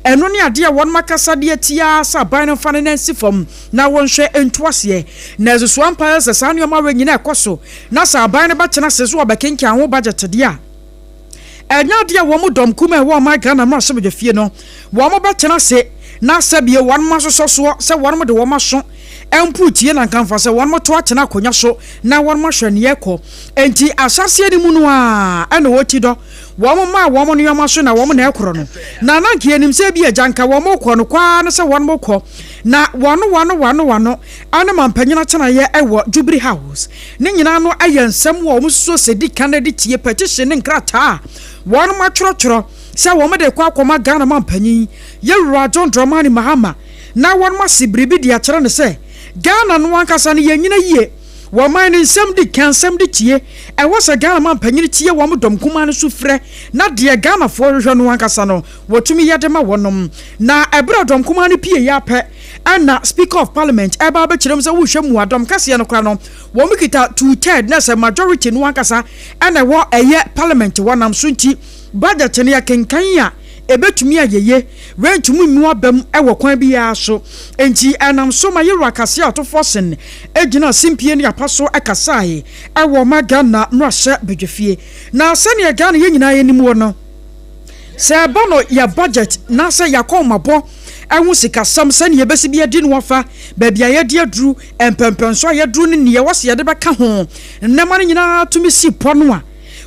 eno ne ade a won makasa de atia sa ban no finance form na won hwe entuase na esusu ampa se sa nneoma we nyina ekoso na sa ban no ba chena se so obekenkan ho budget de a enya de a wo mu dom kuma e wo ma Ghana ma so be fie no wo mo ba chena se na sabie won ma so se won mo de wo ma so empu tie na kanfa se won mo to atena konya so na won mo hwe ne yekọ enti asase ni mu no a ena wo ti do wo mo ma wo mo no yoma so na wo mo na ekoro no na nanke enim se bi ajanka wo mo kọ no kwa na se won mo kọ na wano ana mampanyina chana ye ewo Jubilee House ne nyina no ayensem wo mo so se di Canada tie petition ne nkrata won ma choro se wo mo de kwa akoma Ghana mampanyin ye wura John Dramani Mahama na won ma sibribi di akere ne se Ghana no ankasa ne yenyina yie wo man nsem di kansem di tie e wo se Ghana mampanyin tie wo mo dom kuma no so frɛ na de Ghana fo hwehwɛ no ankasa no wotumi yede ma wonom na ebra dom kuma no pie ya pɛ ana Speaker of Parliament eba be kirem se wo hwɛ mu adom kase no kra no wo mo kita 2/3 na se majority no ankasa ana wo eye parliament wonam so nti budget ne ya kenkan ya ebetumi ayeye rentumu mu abam ewo kwan bi ya so enti anam so ma yero akase atofosen egina simpie ne apaso akasae ewo ma Ghana no ahye bedwefie na sane ya Ghana ye nyina ye nimu no se ba no ya budget na se yakomabo ehu sika sam sane ye besi bia di no wafa ba bia ye de aduru empempenso ye duru ne ye wose ye de beka ho nnema ne nyina tumi si pono a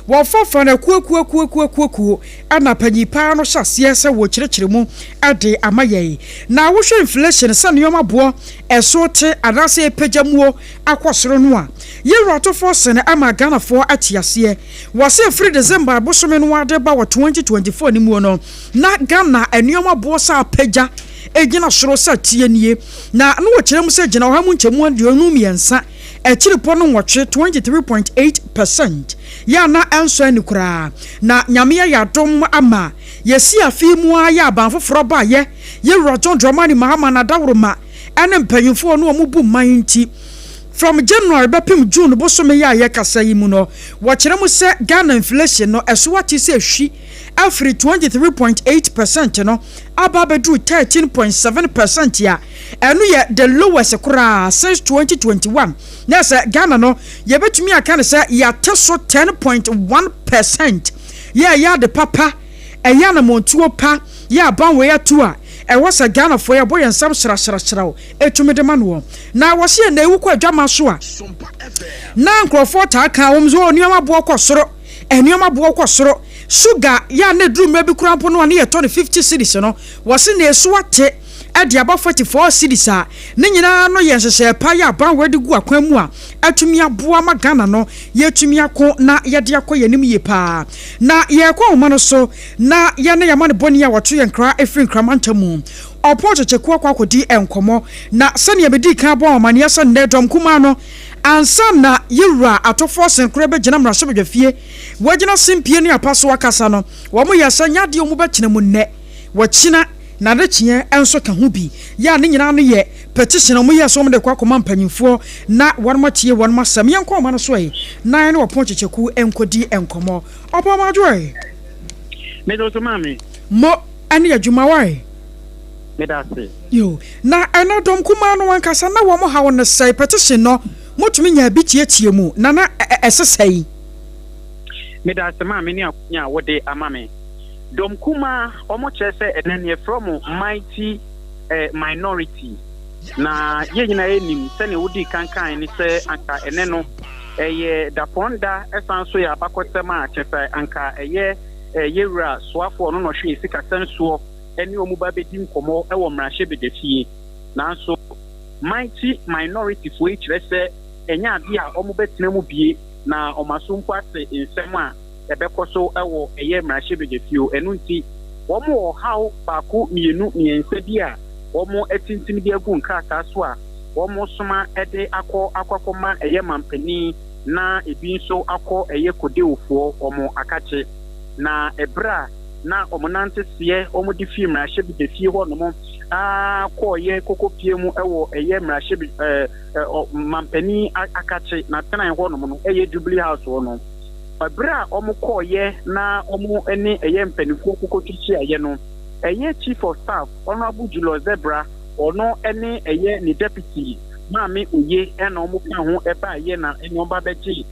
wo fofa na kuo ana panyipa no hyase se wo kirekire mu ade amaye na wo hwe inflation sane yoma bo eso te adase pejamuo akosoro no a ye roto force na ama Ghana fo atiase wo se free December bosome no ade ba wo 2024 ni mu no na Ghana enyoma bo sa peja egina soro sa tie nie na no wo kirem se gina wo ha mu nchemu aduonu miensa echiripo no nwotwe 23.8% ya na enso ani kura na nyame ya dom ama yesi afi mu ya banfoforo ba ye John Dramani Mahama na dawroma ene mpanyimfo no omubu manti from January bepim June bosome ya ye kasa yi mu no wo kirem se Ghana inflation no eso ati se hwi afri 23.8% no ababedu 13.7% ya enu ye the lowest kura since 2021 na se Ghana no ye betumi aka ne se ya teso 10.1% ya de papa eya na montuo pa ya banwe ya tu a e wasa Ghana fo ya boye nsam shira etumi de mano na wo se na ewu kwa adwama so a na nkrofo ta aka womzo onioma bo kwosoro enioma bo kwosoro sugar ya ne drum mebi kurampo no ne ye 50 cedis no wo se na esu ate ade aba 44 cedis a ne nyina no ye nhyehyɛ pa ya ban wadi gu akwan mu a atumi aboa ma Ghana no ye tumi akọ na ye de akọ yanim ye pa na ye kwa wo no so na ye ne yama ne boni ya woto ye nkra efiri nkramantamu opo checheku akodi enkomo na sane ye bedi kan bo omane ye so ne dom kuma no ansa na yewura atofo senkure be gina mrahye bedwafie wagina simpie ne apaso akasa no wo mo yesa nyade omu be kina mu nne wo kina na de kien enso ka ho bi ya ne nyina no ye petition omu yeso omu de kwakoma mpanyimfo na wonmo tie wonmo sam yenko ma no so yi na ne opo checheku enkodi enkomo opo ma joy me do so mami mo ane adwuma wai me da se yo na ene dom kuma no wankasa na wo mo ha won sei petition no motumi nya bi tie mu na esesai me da se ma me ni akunya wode amame dom kuma omo chese enene from mighty minority na ye nyina enim se ne wodi kankan ni se anka eneno eye da ponda esanso ya bakotema chese anka eye yewura soafo no no hwe sika senso eni omuba bedi nkomo ewo mrahye bedefie nanso mighty minority fo echirese enya ade a omubetena mu bie na omasompo ase nsem a ebekoso ewo eye mrahye bedefie enu nti womo haw baako mienu miensa bi a womo etintin bi agu nkaka so a womo soma ede akokoma eye mampani na ebi nso akọ eye kodewofo womo akache na ebra na omonante sie omudi fi mrahye bedefie ho no mo ko ye kokopie mu ewo eye mrahye mampani akache na tenan ho no mo no eye Jubilee House ho no ebra omukọ ye na omu ene eye mpanifo kokotwichi aye no chief of staff Honorable Julius Zebra ono ene ni deputy Mami Uye and Omuka ho eba ye na enyoba beji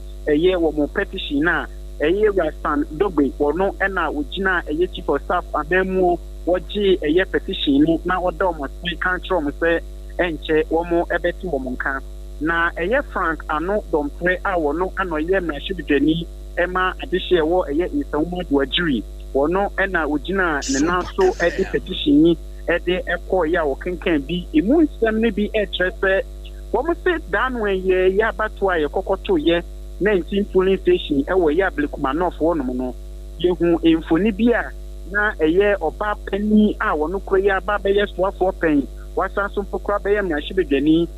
wo mo petition na Rastan Dogbe ono ena ugina chief of staff abemu woji petition no na odo mo control mo say enche wo mo ebeti wo mo nka na Frank ano dompre a wono ano mrashibidani ema adihye wo insawuma dwajiri wono ena ugina ne naso petition yi ekọ ya wo kenkan bi emu nsem ne bi etrese wo mo se dan wen ye ya bato aye kokoto ye 19 polling station ewo ya Blekuma North wono no yehu enfoni bi a na oba pani a wono kroya ba be ye soafo pen wasanso pokra be ye mrashibedani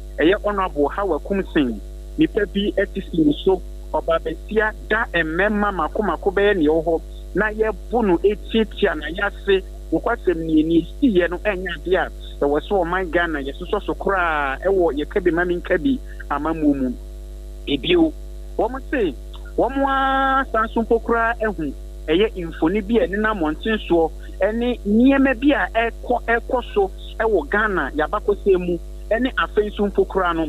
honorable Hawa Kumsin nipa bi etisi so oba besia da emema makomako be ye ne ho na ye bunu etiatia na yase ukwasem ni siye no enya dia da waso man Ghana yeso so kra ewo ye kabi mami kabi amamumu ebio wo mo se wo mo sanso pokra ehu infoni bi ene na monten so ene niema bi a ekoso ewo Ghana yabakosemu ene afensu pokra no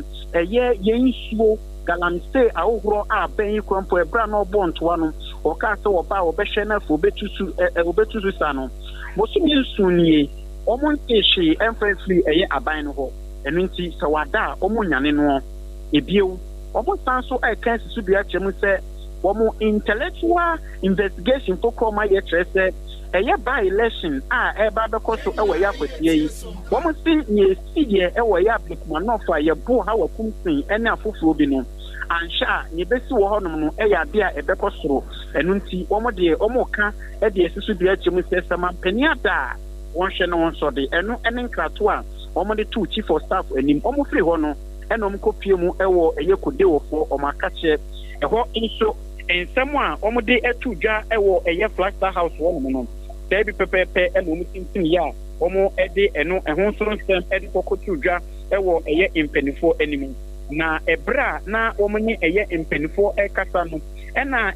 yensuo galamse awhoro a ben krompo ebra no bontoa no oka se oba obehwe na fo obetusu sa no bosumi nsunie omonteshi emfrefli aban no ho enu nti se wada omonyane no ebio omosanso ekansi su bia chemu se womo intellectual investigation pokoma ye trese by election eba bekoso ewe ya kwatie yi womo si nye siye ewe ya Blekuma North ye bo Hawa Kumsin ene afoforo bi no ansha nye besi wo honom no ya bia ebekosoro enu nti womo de omoka de esisu bia chemu se sama peniada wonhwe no wonso de enu ene nkrato a womo de two chief of staff anim womo free ho no ene omkopie mu ewo KODIE wofo omakache eho inso ensemu a omode etudwa ewo Flagstaff House wonom no tebi pepepe ene omutintin ya omo ede eno ehon so nsem ede kokotudwa ewo impenifo animu na ebra na omonye impenifo ekasa no ena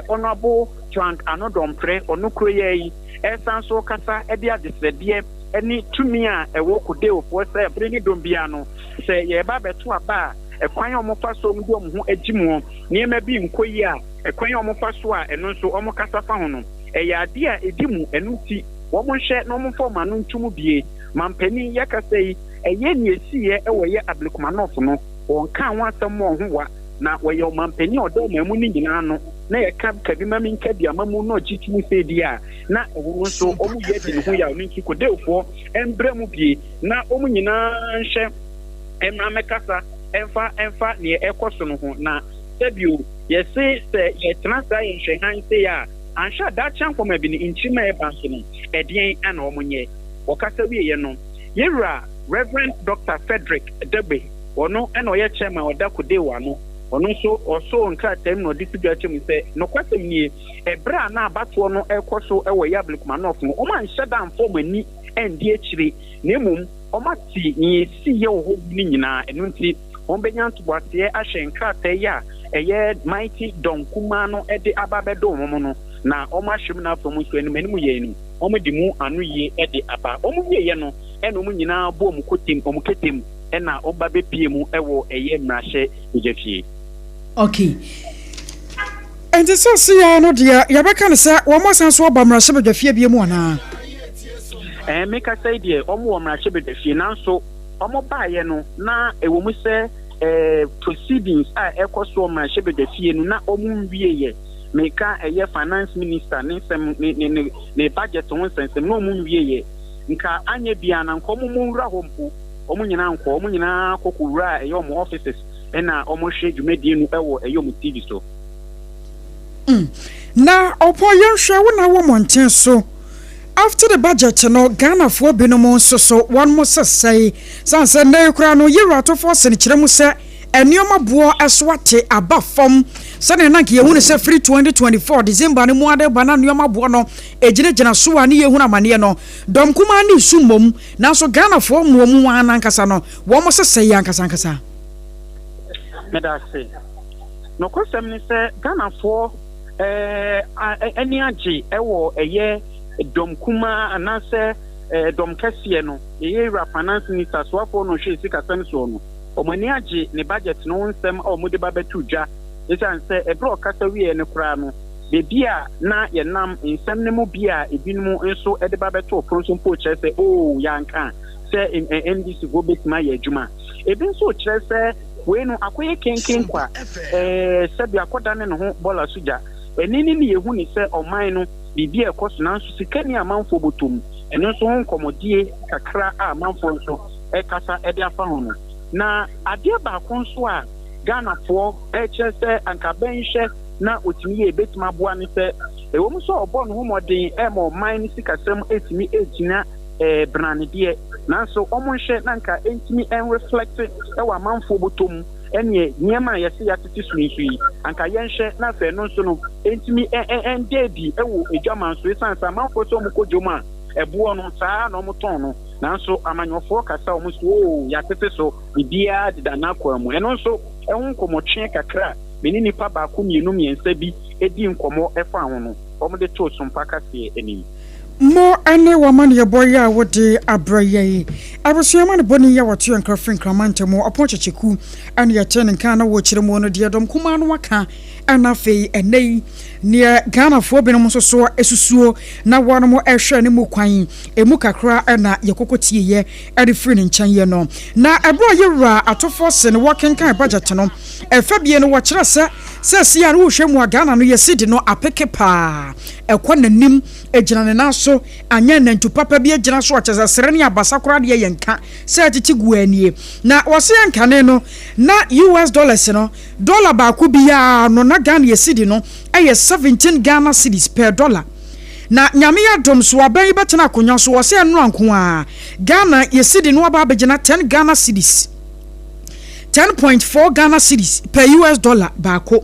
honorable Frank Anodompre onukro yi esanso kasa ede adesede eni tumi a ewo KODIE ofo se breni dombia no se ye ba beto aba ekwan omofa so mu do mu agimu niema bi nkoyi a ekwan omofa so a eno so omokasa fa ho no ade a edimu enu ti wo mo hwe no mo forma no ntumu bie mampani yakasa yi ni esiye ye Blekuma North no wonka awasam mo ho wa na ye mampani odo mamu ni nyina no na ye kabi mami nkabi amamu no gitimu sedi a na wo so omu ye di ho ya no nti KODIE ofo embremu bie na omu nyina hwe emra mekasa emfa ne ekoso no ho na sebio yesi se ye transa ye hwehan se ya ansha da chankoma bi ni nchima e bank no edien ana omunye okasa wi ye no yewra Reverend Dr. Frederick Debe ono ena oye chairman oda KODIE wa no ono so oso nka tem no disigwa chemu se no kwasem nie ebra na abato no ekoso ewo ya Blekuma North no o man shada mfo mani endi akire na emum o mati ni si ye ho ni nyina enu nti ombenya ntobase ahye nka ya mighty donkuma no ede ababedo momo no na omahwem na afo mu so enu manimu ye enu omdimu anu ye ede aba omuye ye no enu mu nyina bo omuketem ena oba bepie mu ewo mrahye ejafie. Okay. And this is ya no dia ya beka ne sa wo mo san so oba mrahye ejafie bie mu ana. Meka say die omo mrahye ejafie nanso omo baaye no na ewo mu se proceedings a ekoso mrahye ejafie no na omu nwie ye meka finance minister ne budget won sensem no omu nwie ye nka anye bia na nko mu nra hompo omu nyina nko omu nyina kokura omu offices na omu hwe dwumadi nu ewo omu TV so na opo yenhwe wo na wo monten so after the budget no Ghana for binom so one mo say sanse na kura no yewra to force ne kire mu se enioma bo eswate abafom sane na ke yehunu se free 2024 December ne mu ade bana enioma bo no ejinejina so ani yehunu amane no dom kuma ni sumom na so Ghana for mu wan ankasa no wo mo se yankasa medase no kosem ni se Ghana for eni agi ewo dom kuma anase dom kɛseɛ no yɛyɛ finance minister so afɔ no hwɛ sika sɛm so no ɔmani agye ne budget no nsɛm a ɔmode ba bɛto dwa ɛsiane sɛ ɛberɛ ɔkasa wie no koraa no beebi a na yɛnam nsɛm no mu bi a ebinom nso de ba bɛto ɔpro nso mpo kyerɛ sɛ yɛanka sɛ ndc go bɛtumi ayɛ adwuma ebi nso kyerɛ sɛ wei no akɔyɛ kenken kwa sɛbi akɔda ne ho bɔla so gya ɛni ne yɛhu ne sɛ ɔman no biribi a ɛkɔ so nanso sika ne amanfoɔ bɔtɔm ɛno nso ho nkɔmmɔdie kakra a amanfoɔ nso ɛkasa de afa ho no na adeɛ baako nso a Ghanafoɔ ɛkyerɛ sɛ anka bɛnhwɛ na otumi yɛ ebetumi aboa ne sɛ ɛwɔ mu sɛ ɔbɔ no ho mmɔden ɛma ɔman ne sikasɛm etumi egyina branedeɛ nanso ɔmo nhwɛ na nka entumi reflect ɛwɔ amanfoɔ bɔtɔm ɛne nneɛma a yɛse yɛatete so nso yi anka yɛnhwɛ na afei no nso no entumi ɛndeedi ɛwɔ edwaman so esan sɛ amanfoɔ sɛ ɔmo kɔ dwom a ɛboɔ no saa na ɔmo tɔn no nanso amanyɔfoɔ kasa ɔmo so yɛatete so biribiara deda n'akwan mu ɛno nso ɛho nkɔmmɔtwe kakra mene nipa baako mmiɛnsa bi edi nkɔmmɔ ɛfa ho no ɔmo de to sompa kaseɛ anim mo ane waman ye boya wode abraye abusua ne boni ya watu enkrafin kramantemo aponchecheku ane ya tene nka na wo kyeremo no de dom kuma no waka ana fei enei ne Ghana fo binom so so esusuo na wono mo ehwe ne mu kwan emu kakra na yekokotie ye ade free ne nkyɛn ye no na ebro yewura atofo se ne wokenkan budget no efabie no wo kyerɛ sɛ sia no wo hwɛ mu Ghana no yesidi no apeke pa ekɔ nanim ejina ne naso anya nantu papa bi ejina so ɔkyɛ sere ne abasa kora de ye nka sɛ titi guanie na wɔse yankane no na US dollars no dollar ba ko bia no na Ghana yesidi no ɛyɛ 17 Ghana cedis per dollar na nyame ya dom so aban betena akonya so wɔse eno anko a Ghana yesidi no aba abegina 10 Ghana cedis 10.4 Ghana cedis per US dollar ba ko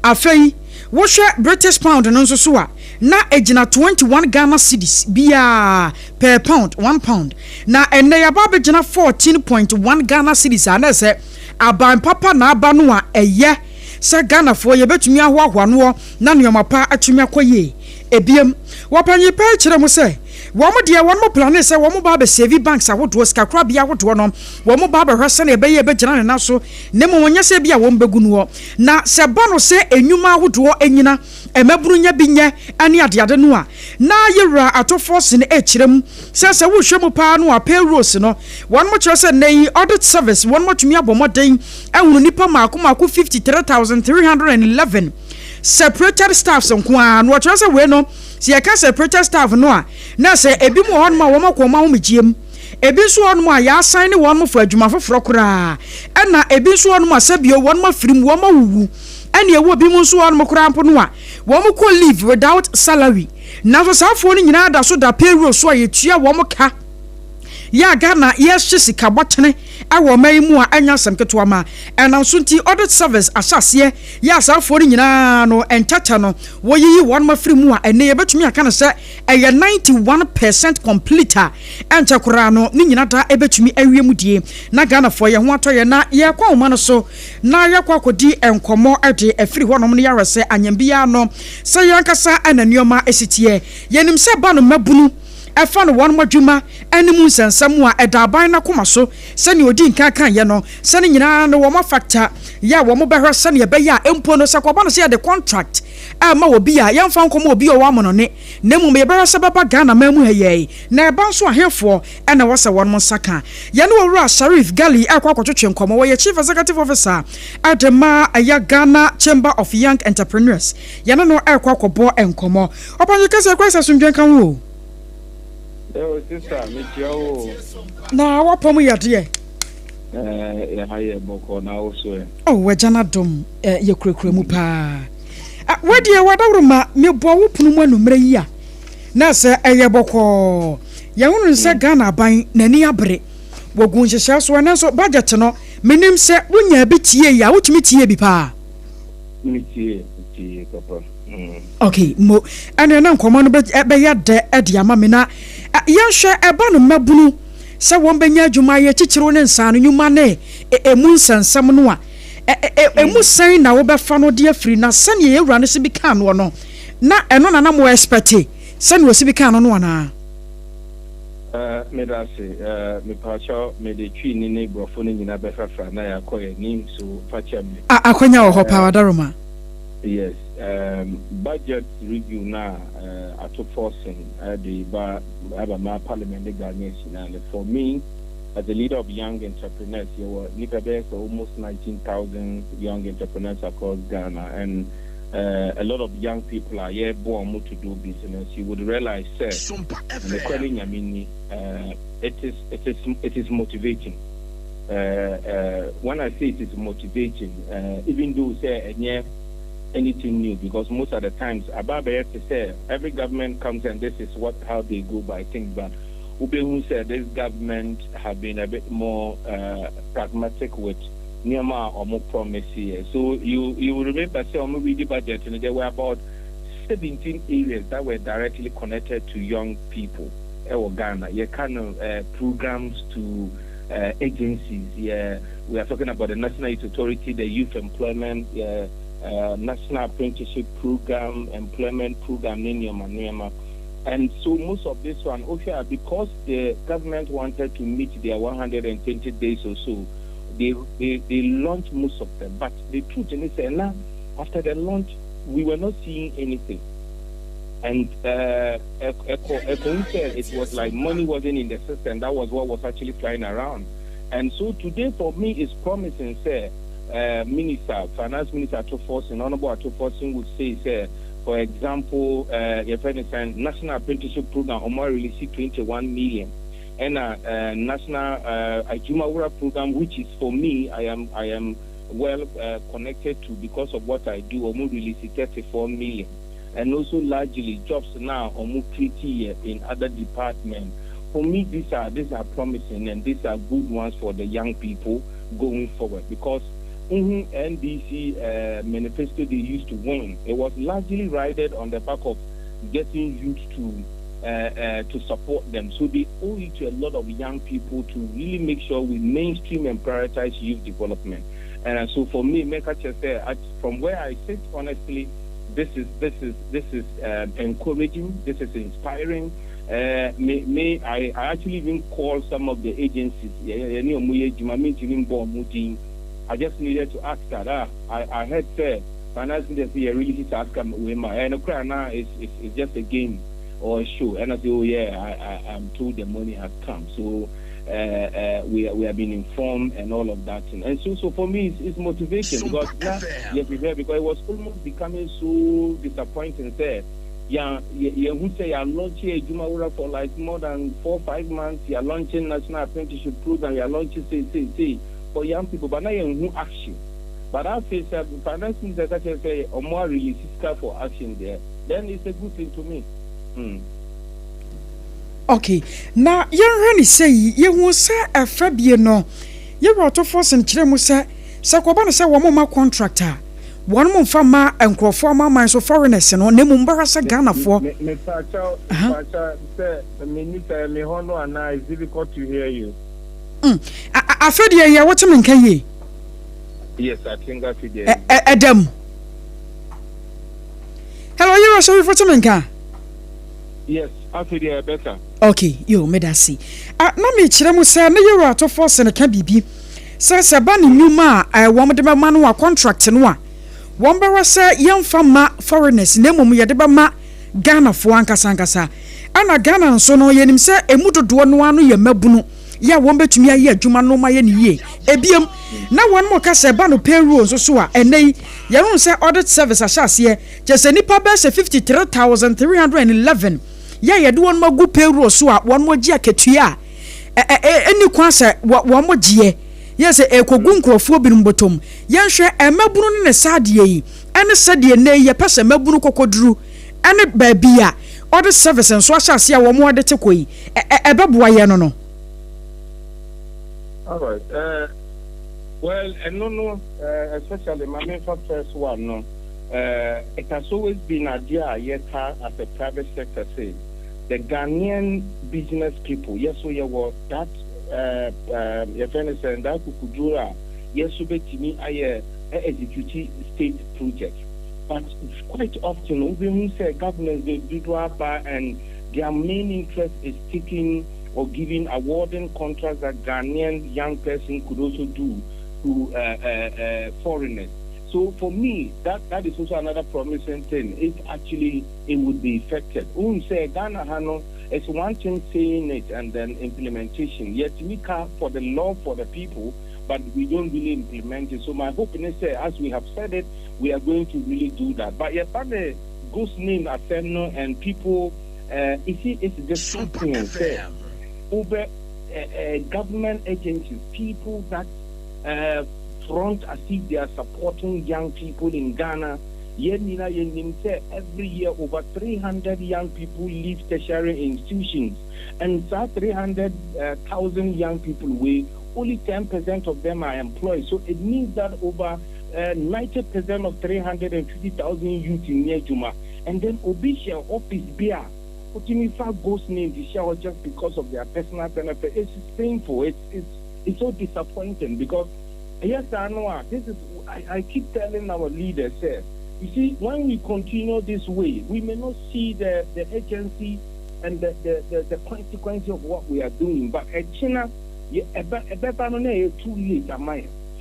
afei wohwɛ British pound no nso so a na ejina 21 Ghana cedis bia per pound 1 pound na enne ya ba begina 14.1 Ghana cedis ana sɛ aban papa na aba no a ɛyɛ sɛ Ghana fo ye betumi ahoahoa no na nneoma pa atumi akoye ebiem wapanyi pa kyerɛ mu sɛ wɔn de wɔn mo plan sɛ wɔn ba be save banks ahodo sika kra bia ahodo no wɔn ba hwɛ sɛ na ɛbɛyɛ ɛbɛgyina ne na so ne mo wɔnyɛ sɛ bia wɔn begu no na sɛ ba no sɛ enwuma ahodo enyina emaburu nya bi nyɛ ani adeade no a na yewura atofo se ne ekyerɛ mu sɛ wo hwɛ mu pa no a payrolls no wɔn mo kyerɛ sɛ nei audit service wɔn mo tumi abɔmɔden ehunu nipa maako 53,311 separated staffs nko a no kyerɛ sɛ we no si yɛka separated staff no a na sɛ ebi mu hɔ no ma wɔn akɔ ma wo megiem ebi nso hɔ no a ya assign ne wɔn mo for adwuma foforɔ koraa ɛna ebi nso hɔ no a sɛ bio wɔn mo firim wɔn mo wuwu ɛne ewo bi mu nso hɔ no koraa mpo no a wɔn mo kɔ leave without salary na so saafo no nyinaa da so da payroll so a yɛtua wɔn mo ka ya Ghana yɛhye sika bɔtene awɔ mai mu a anya asɛm ketewa ma ɛna nso nti audit service ahyɛseɛ ya asaafo no nyinaa no ɛntata no wɔyiyi wɔn mafiri mu a ɛne yɛbɛtumi aka no sɛ ɛyɛ 91% complete a ɛnkyɛ koraa no ne nyina da ɛbɛtumi awie mu die na Ghana fo yɛ ho atɔyɛ na yɛkɔ homa no so na yɛkɔ akɔdi nkɔmmɔ ɛde afiri hɔnom no yɛwɛ sɛ anyambia no sɛ yɛnkasa ɛna nneɔma ɛsitiɛ yɛnim sɛ ba no mabunu efa no won madwuma animu nsensam a edaban na koma so se ne odi nka kan ye no se ne nyina no wo ma factor ya wo mo behwe se ne be ya empo no se ko ba no se ya the contract ma obi a yemfa nkomo obi o wa mo no ne nemu me behwe se baba Ghana mamu heye na eba nso ahefo na wo se won mo saka ye no wura Sharif Gali akwa kwotwetwe nkomo wo ye chief executive officer Adema aya Ghana Chamber of Young Entrepreneurs ye no akwa kwobɔ enkomo opanyi kase kwasa sundwen kan wo sister, Michio. Na wapomu yadie. Haye boko na also. Oh, wejana dom ye kurekure mu pa. Wadie wadawruma me bo wo punu mu anumre yi a. Na se eye boko. Ye hunu se Ghana ban nani abre. Wogu nhyehyɛ so na so budget no menim se wonya bi tie ya wotumi tie bi pa. Tie papa. Okay, mo ane na nkomo no be ya de ama me na yɛhwɛ eba no mabunu sɛ wɔn benya adwuma yɛ kyikyiro ne nsa no nyuma ne emu nsensam no a emu san na wo bɛfa no de afiri na sɛ ne yɛwura no se bi kan no na ɛno na mo expect sɛ ne wo se bi kan no ana Me da say me pacho me de twi ni ne brofo ni nyina be fafra na ya koye nim so facha me. Akonya wo hopa wadaroma. Yes, budget review now at forcing the Abama Parliament Ghanaian. For me, as a leader of young entrepreneurs, you were almost 19,000 young entrepreneurs across Ghana, and a lot of young people are here born to do business. You would realize, sir, it is motivating. When I say it is motivating, even though say anything new, because most of the times every government comes and this is how they go by things, but Ubehu said this government have been a bit more pragmatic with Nyama or more promise here. So you will remember say on the budget and there were about 17 areas that were directly connected to young people in Ghana. You kind of programs to agencies. Yeah, we are talking about the National Youth Authority, the Youth Employment National Apprenticeship Program, Employment Program, Ninyama. And so most of this one, because the government wanted to meet their 120 days or so, they launched most of them. But the truth is, now after the launch, we were not seeing anything. And Ekon said it was like money wasn't in the system. That was what was actually flying around. And so today, for me, is promising, sir. Finance Minister Atoforsin, Honorable Atoforsin would say, for example, National Apprenticeship Program, Omar released 21 million, and National AGYEIWAA program, which is for me, I am well connected to because of what I do. Omar released 34 million, and also largely jobs now Omar creating in other departments. For me, these are promising and these are good ones for the young people going forward because. NDC manifesto they used to win. It was largely ridden on the back of getting youth to support them. So they owe it to a lot of young people to really make sure we mainstream and prioritize youth development. And so for me, from where I sit, honestly, this is encouraging. This is inspiring. I actually even call some of the agencies. I just needed to ask that. I heard say finance minister really need to ask him and now it's just a game or a show. And I say, oh yeah, I'm told the money has come. So we have been informed and all of that. And so for me it's motivation because because it was almost becoming so disappointing there. Who say you're launching AGYEIWAA for like more than 4 or 5 months, you're launching National Apprenticeship Program, you're launching say for young people, but now you have no action. But I feel that the finance minister say or more realistic for action there, then it's a good thing to me. Okay, now you really say you will say a Fabio no. You were to force and Chiremu say, Sakobana say one more contractor. One more farmer and Crawforma mines of foreigners and on Nemumbarasa Ghana for. The minister Mehono and I, it's difficult to hear you. I feel yeah, what you mean, can ye? Yes, I think that's it. Adam. Hello, you are sorry for something, yes, I feel better. Okay, you made us see. No, me, Chiramu say, no, you are to force and a cabibi. Says a banny new ma, I want the man who contract and one. One barra say, young farmer foreigners, Nemo Yadeba Ghana for Ankasankasa. Anna Ghana and so no yenim say, a muto do one ye mebunu. Ya wombe to me a year, Juma no my ye. Ebium. Now one more cast a bano pay rules so and they Yaron say audit service a shas ye, just a nipa best 53,311. Ya do one more good pay rules so one more jacket ya. Any quasa one more jie. Yes, a cogunco for bin bottom. Yan share a mebunu in a sad ye, and a sad ye nay, ya pass a mebunu cocodru, and a babia. Audit service and so I shall see a one more de tekoi. A babuayano. All right. Well, no, especially my main first one, no. It has always been a dear yes, as a private sector says, the Ghanaian business people, yes, we were that, your friend said that Kukudura, yes, to me, I execute state project. But quite often, we say governments, they do and their main interest is taking or giving awarding contracts that Ghanaian young person could also do to foreigners. So for me, that is also another promising thing. If actually it would be effective. Say Ghana Hano, it's one thing saying it and then implementation. Yet we care for the law for the people, but we don't really implement it. So my hope is that as we have said it, we are going to really do that. But yet, but the ghost name Afeno and people, it's just something over government agencies, people that front as if they are supporting young people in Ghana. Every year over 300 young people leave tertiary institutions, and that 300,000 young people, only 10% of them are employed. So it means that over 90% of 350,000 youth in Nejuma, and then official office beer, Otimifa ghost name the shower just because of their personal benefit. It's painful. It's so disappointing because yes, I know this is. I keep telling our leaders, you see, when we continue this way, we may not see the agency and the consequence of what we are doing. But at China, too late,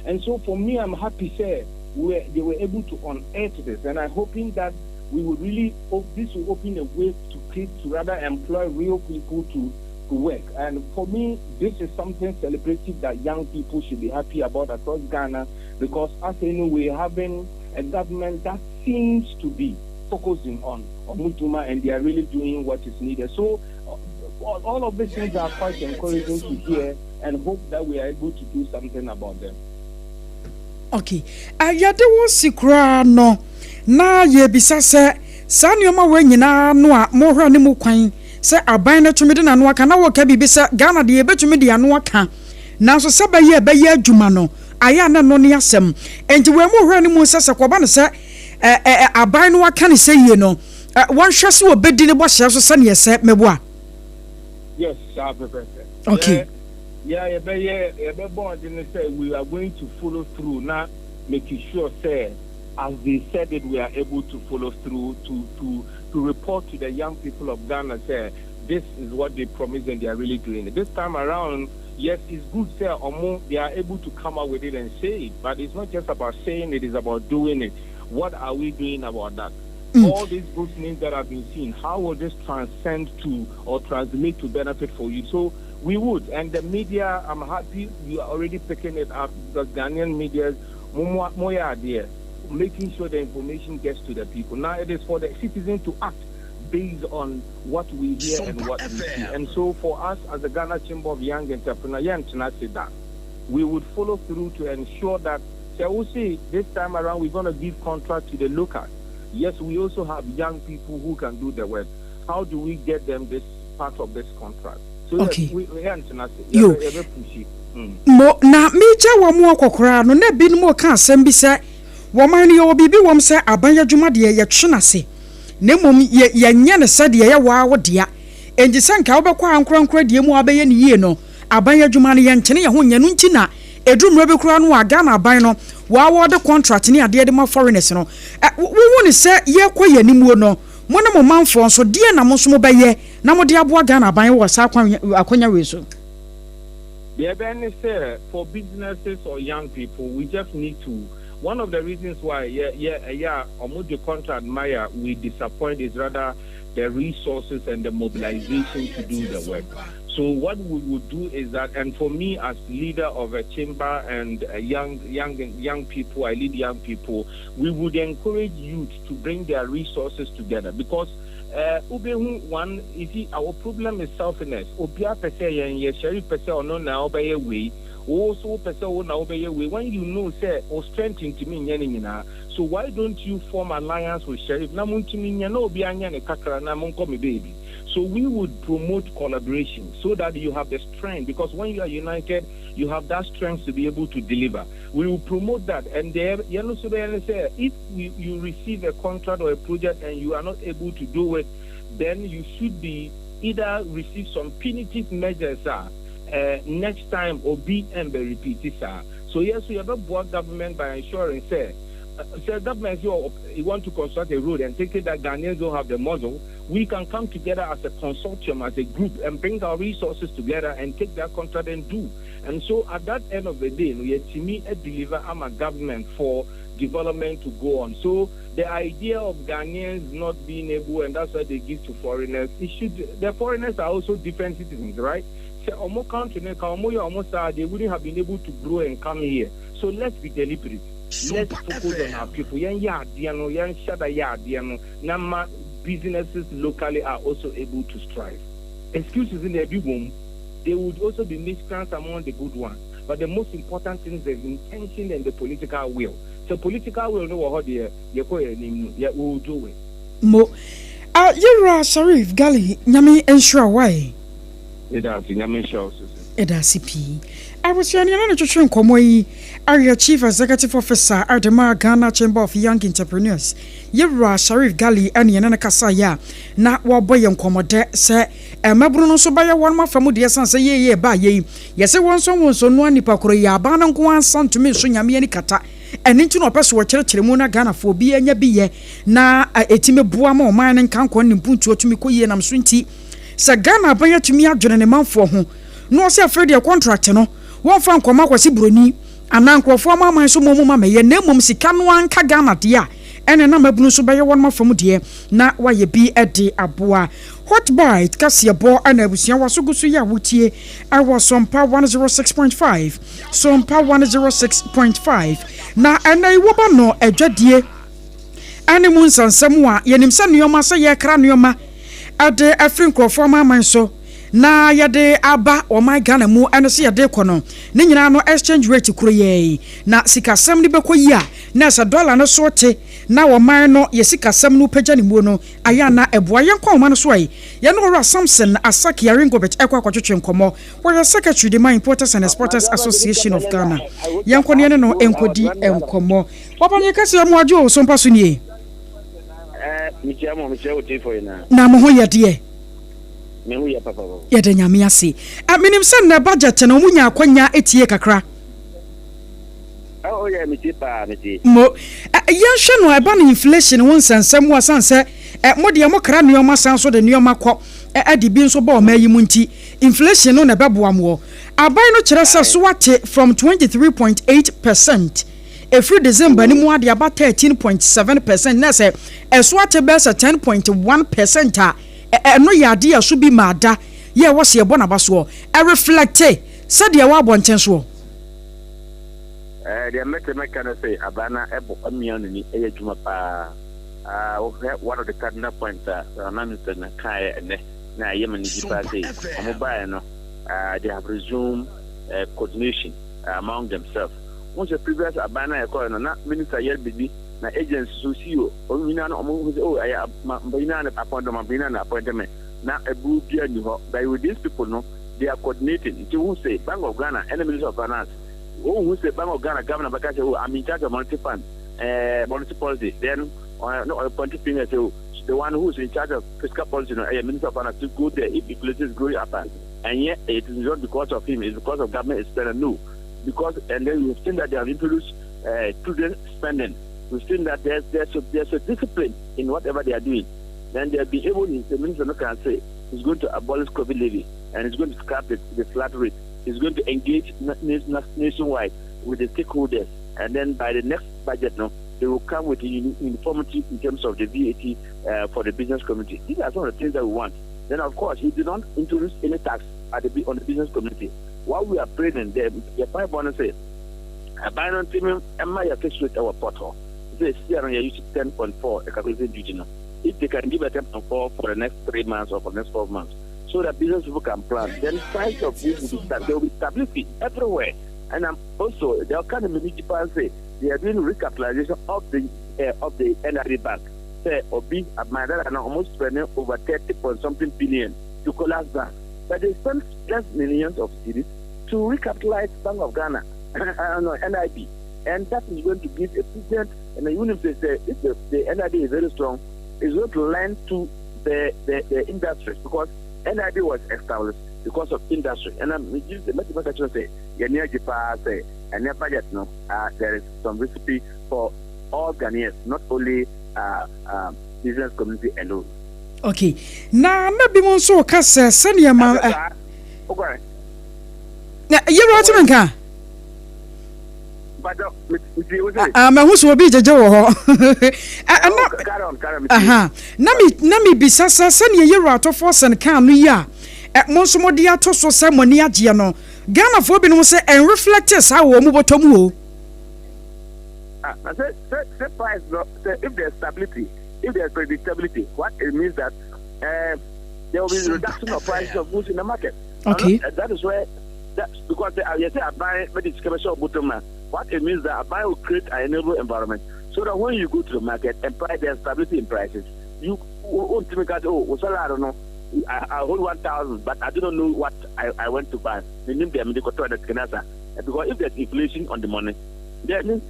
and so for me, I'm happy, they were able to unearth this, and I'm hoping that we will really, this will open a way to rather employ real people to work. And for me, this is something celebrative that young people should be happy about across Ghana, because as you know, we're having a government that seems to be focusing on Mutuma, and they are really doing what is needed. So all of these things are quite encouraging to hear, and hope that we are able to do something about them. Okay. Yade wo sikra no na ye bisa se sa nioma we nyina no a mo hwa ne mo kwan se aban na tumide na no aka na wo ka bibi se Ghana de ye betumi de ano aka na so se ba ye adwuma no aya na no ne asem enti we mo hwa ne mo se koba ne se aban no aka ne se ye no won hwe se obedi ne bo hye so se ne se meboa. Yes, sir, Professor. Okay. Yeah, we are going to follow through now, making sure, as they said it, we are able to follow through to report to the young people of Ghana, this is what they promised and they are really doing it. This time around, yes, it's good, they are able to come out with it and say it, but it's not just about saying it, it's about doing it. What are we doing about that? All these good names that have been seen, how will this transcend to or translate to benefit for you? So we would, and the media, I'm happy you are already picking it up, because Ghanaian media, more idea, making sure the information gets to the people. Now it is for the citizens to act based on what we hear and what we see. And so for us as the Ghana Chamber of Young Entrepreneurs, we would follow through to ensure that, this time around we're going to give contract to the locals. Yes, we also have young people who can do the work. How do we get them this part of this contract? So okay. Yes, we mo na meja wo mo kokora no na bi no ka asem bi se wo man ye obi bi wo se aban adwuma de ye twena se na mom ye nya ne se de ye wa wo de a enji se nka wo be kwa ankora de mu abeye ne yie no aban adwuma ne ye nkyene ye ho nya no nti na edumro be kura no aga na aban no wa wo de contract ne ade de ma foreigners no wo ne se ye koye nimuo no mo na mo manfo so de na mo so mo beye na mo de aboa Ghana aban wo sa akonya we so. The ABENA said for businesses or young people, we just need to. One of the reasons why, the contract Maya we disappoint is rather the resources and the mobilization to do the work. So what we would do is that, and for me as leader of a chamber and young people, I lead young people, we would encourage youth to bring their resources together, because one, you see, our problem is selfishness. Obia per se and sheriff per se or no now by a way, also per se now by a way. When you know, say, or strengthening to me, so why don't you form alliance with sheriff? Namun to me, no be anya ne kakra namun come baby. So we would promote collaboration so that you have the strength, because when you are united, you have that strength to be able to deliver. We will promote that. And there, if you receive a contract or a project and you are not able to do it, then you should be either receive some punitive measures next time or be and repeat it. So yes, we have a board government by ensuring, say government you want to construct a road and thinking that Ghanaians don't have the muscle, we can come together as a consortium, as a group, and bring our resources together and take that contract and do. And so at that end of the day, we to me deliver our government for development to go on. So the idea of Ghanaians not being able, and that's why they give to foreigners, the foreigners are also different citizens, right? So almost country, they wouldn't have been able to grow and come here. So let's be deliberate. Let's focus on our people. Businesses locally are also able to strive. Excuses in every room, they would also be miscreants among the good ones. But the most important thing is the intention and the political will. So political will know how they will do it. Mo, you're Sharif Gali, Yami ensure why? It has Yami shows. CP. I was your Nutrition Komoi, Area Chief Executive Officer, ADEPA Ghana Chamber of Young Entrepreneurs. Yera Sharif Gali and Yanana Kasaya, na waboy and commode, say, and Mabruno Sobaya one more from Mudia San say, ye, by ye. Yes, I want someone so no one Nipakoya, Banan son to me, Sunyami and Kata, and into no person what church Mona Ghana for be and ye, na a time buamo, mine and can't one in Punto to me, and I'm swinty. Sagana Baya to me, John and a month for whom. No, say afraid your contract, no. One fan kwama kwasi broni ananko fo mama so moma me ye nemom sika no anka Ghana dia ene na mabunu so baye won mafam de na waye bi ede aboa hot bite kase bo ana abusia wasogusu ya wutie awo SOMPA 106.5 SOMPA 106.5 na ana iwoba no adwadie ane mu nsansam a yenim se nioma se ye kra nioma ade afrin krofo mama so na yade aba o my Ghana mu eno se yade kono ne nyina no exchange rate kuroye na sikasam ni bekoyi a na sa dollar no sote na o man no ye sikasam no pagya ne mu no aya na eboa yenkwa o man so ai ye no ra Samson Asaki Aringobet ekwa kwatwetwe nkomo wo secretary the Importers and Exporters Association of Ghana yenkwa ne no enkodi enkomo papa nye kase mo ajo SOMPA so nie michamo tifo ina na mo ho yede me hu ya papa ya da nyame ase aminim se na budget na omunya akwanya etie kakra oh yeah miti mo yenhwe no eba na inflation won sansam wa sanse mo de mo kra neoma sanso de neoma kɔ ade bi nso ba o mayi mu nti inflation no na beboa mo aban no kyerɛ sɛ so wate from 23.8% every December ni mu ade aba 13.7% na sɛ eso ate be sɛ 10.1% no yade ya so bi mada ye wo se ebo na baso e reflect said ya wa bonten so the meka say abana ebo amianu ni e adwuma pa one of the cardinal points minister na kai ene na yema ni jipa say mobile no they have resumed coordination among themselves. Once the previous abana e call na minister yel bibi na agency so CEO onwina na omo oh aya mbina na appointment na ebu bia ni ho by with these people no they are coordinating it who say Bank of Ghana and the Minister of Finance who say Bank of Ghana governor Bakache oh I'm in charge of monetary fund monetary policy then no point finger say the one who is in charge of fiscal policy no Minister of Finance to go there if inflation is growing up and yet it is not because of him, it's because of government expenditure. No, because and then we've seen that they have introduced prudent spending. We've seen that there's a discipline in whatever they are doing. Then they'll be able, the minister can say, he's going to abolish COVID levy and he's going to scrap the flat rate. He's going to engage nationwide with the stakeholders. And then by the next budget, no, they will come with uniformity in terms of the VAT for the business community. These are some of the things that we want. Then, of course, he did not introduce any tax on the business community. While we are praying, the five bonus says, "I buy on premium and my fixed rate our portal." They say, "I use 10.4 a calculated duty." If they can give a 10.4 for the next 3 months or for the next 12 months, so that business people can plan, then price of this will be established everywhere. And also, the kind of municipal say they are doing recapitalization of the NRD bank. Say, Obi, and almost spending over 30-point-something billion to collapse that. But they spend just millions of cities to recapitalize Bank of Ghana, NIB. And that is going to give a precedent. And the union says if the NIB is very strong, it's going to lend to the industry because NIB was established because of industry. And the mathematician say, and their budget, there is some recipe for all Ghanaians, not only business community alone. Okay. Now, maybe one so kasa senior man. Okay. You wrote to me, but who's will be the Joe? Nami bisasa senior year out of force and can ya. At Monsomodia Tosso Samonia Giano. Ghana for being say and reflectors how Mubotomu. If there's stability, if there's predictability, what it means that there will be a reduction of prices of goods in the market. Okay. That is where that's because I buy but commercial bottom. What it means that a buy will create an enable environment so that when you go to the market and price there's stability in prices, you won't think that I don't know. I hold 1,000, but I don't know what I went to buy. Because if there's inflation on the money, then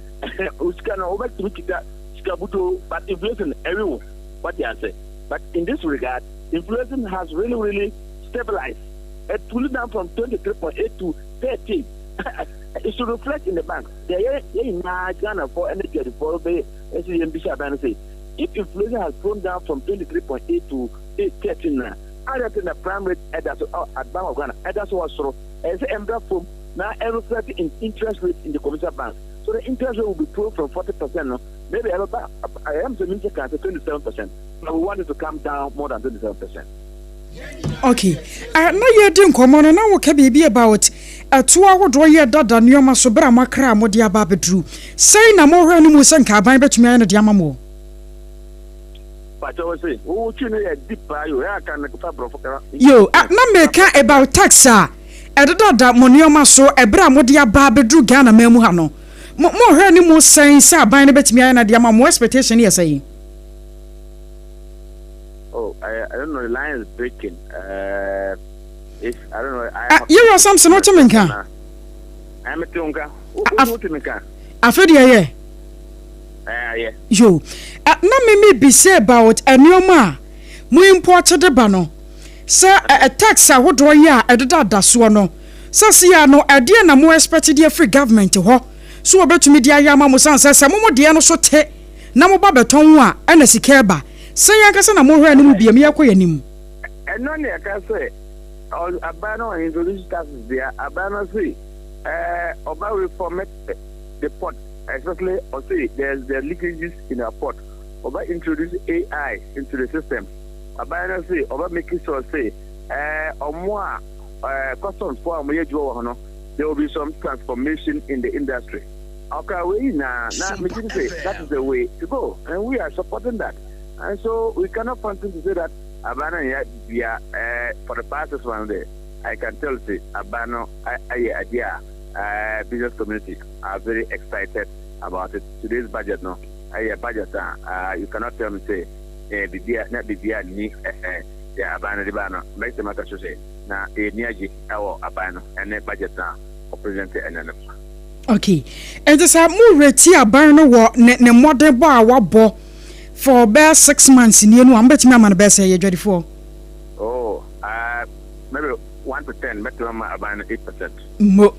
but inflation everywhere, what they are saying. But in this regard, inflation has really stabilized. It pulled down from 23.8 to 13. It should reflect in the bank. Ghana for energy for if inflation has gone down from 23.8 to 13 now, I don't think the prime rate at Bank of Ghana, that's what so as a from now reflect in interest rate in the commercial bank. So the interest rate will be pulled from 40% now. Maybe I am the minister can say 27%. But we want it to come down more than 27%. Okay. Now you didn't come on and now what can be about a 2-hour draw year that Daniel so Brahma cram what dear Babadru. Say no more animals and carbine bet me and the Yamamo. But I was saying, oh, you know, a deep bio, I can yo, not make about taxa. Edda that Monioma so a Bram what dear Babadru Ghana Memuhano. More animals saying, sir, bind a bet me and the Yamamo expectation, yes, say. I don't know, the line is breaking. If I don't know, you are something not to make. I'm a Tonga. I feel yeah. Yo, na me be say about a new ma. Mu imported the bano. Sir, a tax I would draw ya at the dada suano. Sasia no idea na more expected your free government to ho. So about to me, dear Yamamusan says, some more dear no so te. Namo baba tonwa and a sikeba. Say I can send a more animal be a miaquanim. And only I can say, Abano introduced taxes there. Abano say, about reformat the port, especially or say there's the leakages in our port. About introduce AI into the system. Abano say, about making sure say, or more customs for there will be some transformation in the industry. Okay, we now making say that is the way to go, and we are supporting that. And so we cannot continue to say that Abano for the past 1 day. I can tell you, Abano, business community are very excited about it. Today's budget, no, budget. You cannot tell me say, Abano the banner. Make the matter to say now, Niaji our Abano and the budget now for President and okay, and this are more reti Abano what ne modern bar what bo. For about 6 months in the end, I'm betting my best say you're ready for. Oh, maybe 1 to 10, but I'm about 8%. Mo.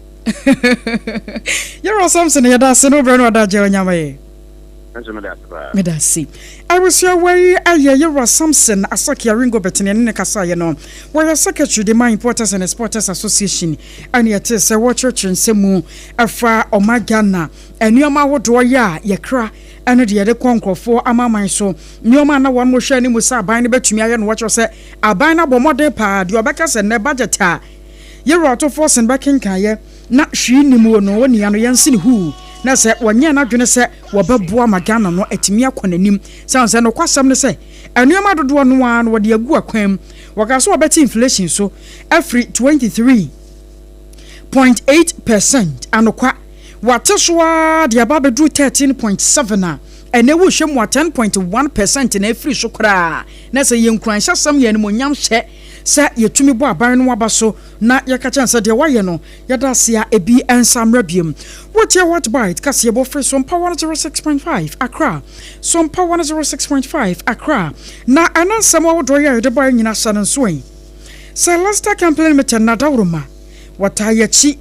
You're something here that's no brand that Jeremy. Medasi. I was your way. You were something. I saw Ringo Bettin and Nekasa, you know. Where a secretary, the My Importers and Exporters Association, and yet is a watch church in Semu, a far or my Ghana, and your mouth draw ya, ye cry. And the other conquer for Amama so. No man, no one will share him with Sabine bet me and watch us. ABENA ADEPA, your backers and the budget. You're out of force and backing Kaya. Not she ni more no one yansin who. Na say one year not gonna say, Wababua Magana no etimia quanim. Sounds no quasam to say. And your mother do one what the agua quem. Wakaso bet inflation so every 23.8% and qua. Wateswa the above drew 13.7 and they will show 10.1% in every shokra. Nessa young cransha some yen monyam she say ye to me boa baron wabaso na yakachan said ya no yadasia ebi and some rebium. What ya what bite kasi bofre SOMPA 106.5 Accra. SOMPA 106.5 Accra. Na anan samo droya de boy nyina sanan swing. Say last campaign meten na dawruma. Watayachi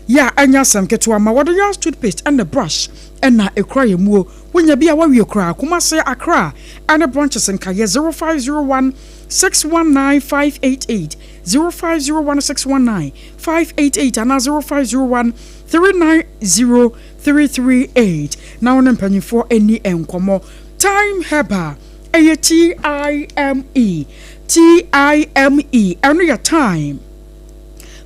ya anya sam ketua ma wado ya toothpaste and the brush and na ekra yemu wonya bia wawie kra Kumasi Accra and branches in Kaya 0501 619 588 0501 619 588 and 0501 390 now on penny for any enkomo time heba time and your time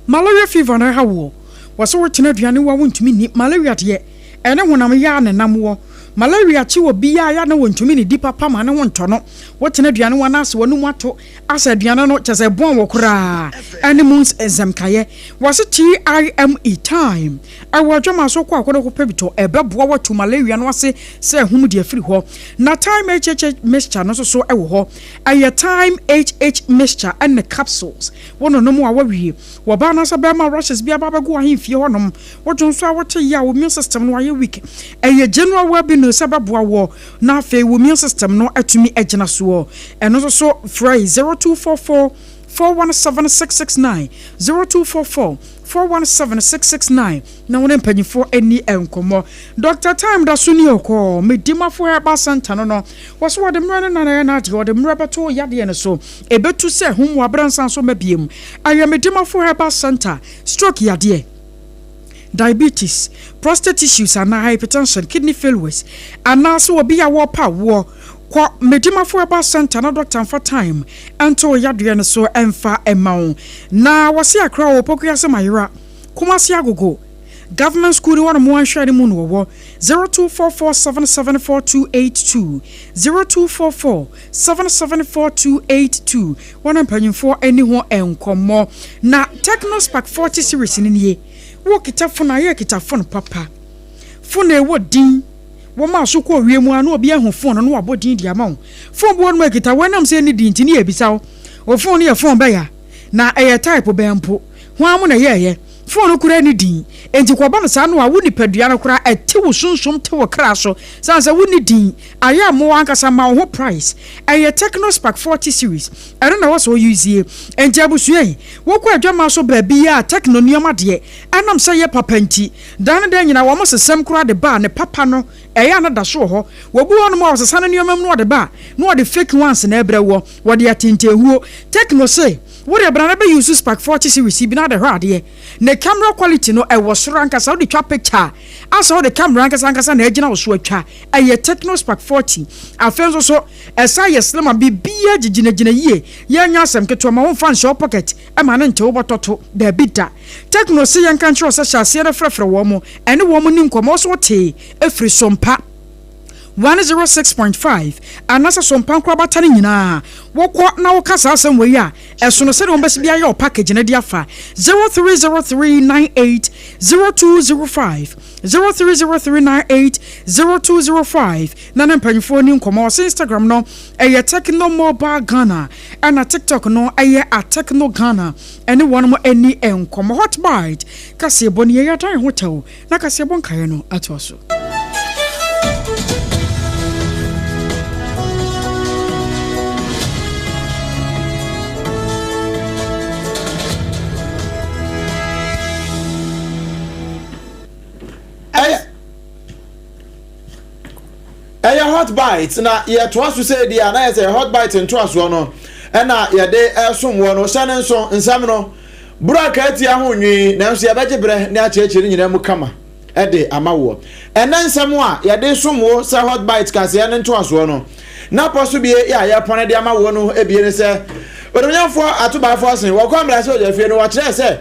malaria fever na hawo was so tena duane wa wontumi ni malaria de ene honam ya ne namwo malaria chi wo bia ya na wontumi ni dipa pama na wonto no wotena duane wa na ase wonu ato asa duane no chese bon wo kura ene muns ezamkaye was time awodwama so kwa akodo ko pebito ebeboa watu malaria no ase se hum de afiri ho na time hh mixture no so ewo ho aye time hh mixture and the capsules wono no mu awawie wo ba na so be ma rushes bia ba go ahemfie honom wodwon so awote ya wo immune system no aye weak aye general well no sababoa wo na fe wo immune system no atumi agina so eno so fry 0244 417669 0244 417669 na wona mpanyifo eni enkomo Dr. Time da suni oko medimafo heba center no woso wode mre na na ade wode mre beto yade ne so ebetu se hum wabransan so mabiem aye medimafo heba center stroke yade diabetes prostate issues and hypertension kidney failures and also obi ya wo pa wo kwa medimafo eba center na Dr. for time ento yadwe ne so emfa emawo na wase akra wo pokuya se mayira Kumasi Agogo government school one mo anhwere mu no wo 0244774282 0244774282 one mpanyimfo eni ho enkomo na Technospark 40 series ni nie wo kitafo na ye kitafo papa fo na ewo din wo ma so ko wiemu anu obi ehun phone no abodin di ama phone bo no ekita wenam se ni di ntini ebisa o phone ye phone be ya na eye type be mpo ho amu na ye phone kura ni din enti ko ba no sa no a woni padua no kura ete wo sunsun te wo kra so sansa woni din aya mo ankasa ma ho price eye Technospark 40 series ere na wo so use enti abusue wo ko adwama so ba bia techno nioma de anam se ye papanti dan dan nyina wo mo sesem kura de ba ne papa no eya na da so ho wo bu won mo sesa no nioma no de ba no de fake ones na ebre wo de atente huo Techno say what the brand be use Spark 40 series bi na de hwade ne camera quality no e was ranka so de twa picture as how the camera ankasa na agina wo so atwa eye Technospark 40 afenso so esa ye slema bi bia gigina yie ye nya asem keto ma won fan shop pocket e ma ne nte wo bototo da bida Techno se yan kan tro se hyase re frefre wo mo ene wo mo ni nkomo so te efri sompa 106.5 anasa sompa nkwa batane nyina wokọ na wokasa asem we ya esono se de ombesi bia ya package na dia fa 0303980205 0303980205 na mpanyfo ni nkomo so Instagram no eye Techno Mobile Ghana and TikTok no eye Techno Ghana ene won mo eni enkomo hot bite kase boni ye tan hotel na kase bon kaye no atoso Aya hot bite na ye to aso say dia na ye say hot bite nto aso no na ye de esom wo no sane nso nsam no braka atia ho nwi na nso ye beje bre na achechiri nyina mu kama de amawo ena nsam a ye de som wo say hot bite ka say ne nto aso no na poso bie ya ye pone de amawo no ebie ne say odonyafo atobafo asen wo kwamra say ojafie no wa kire say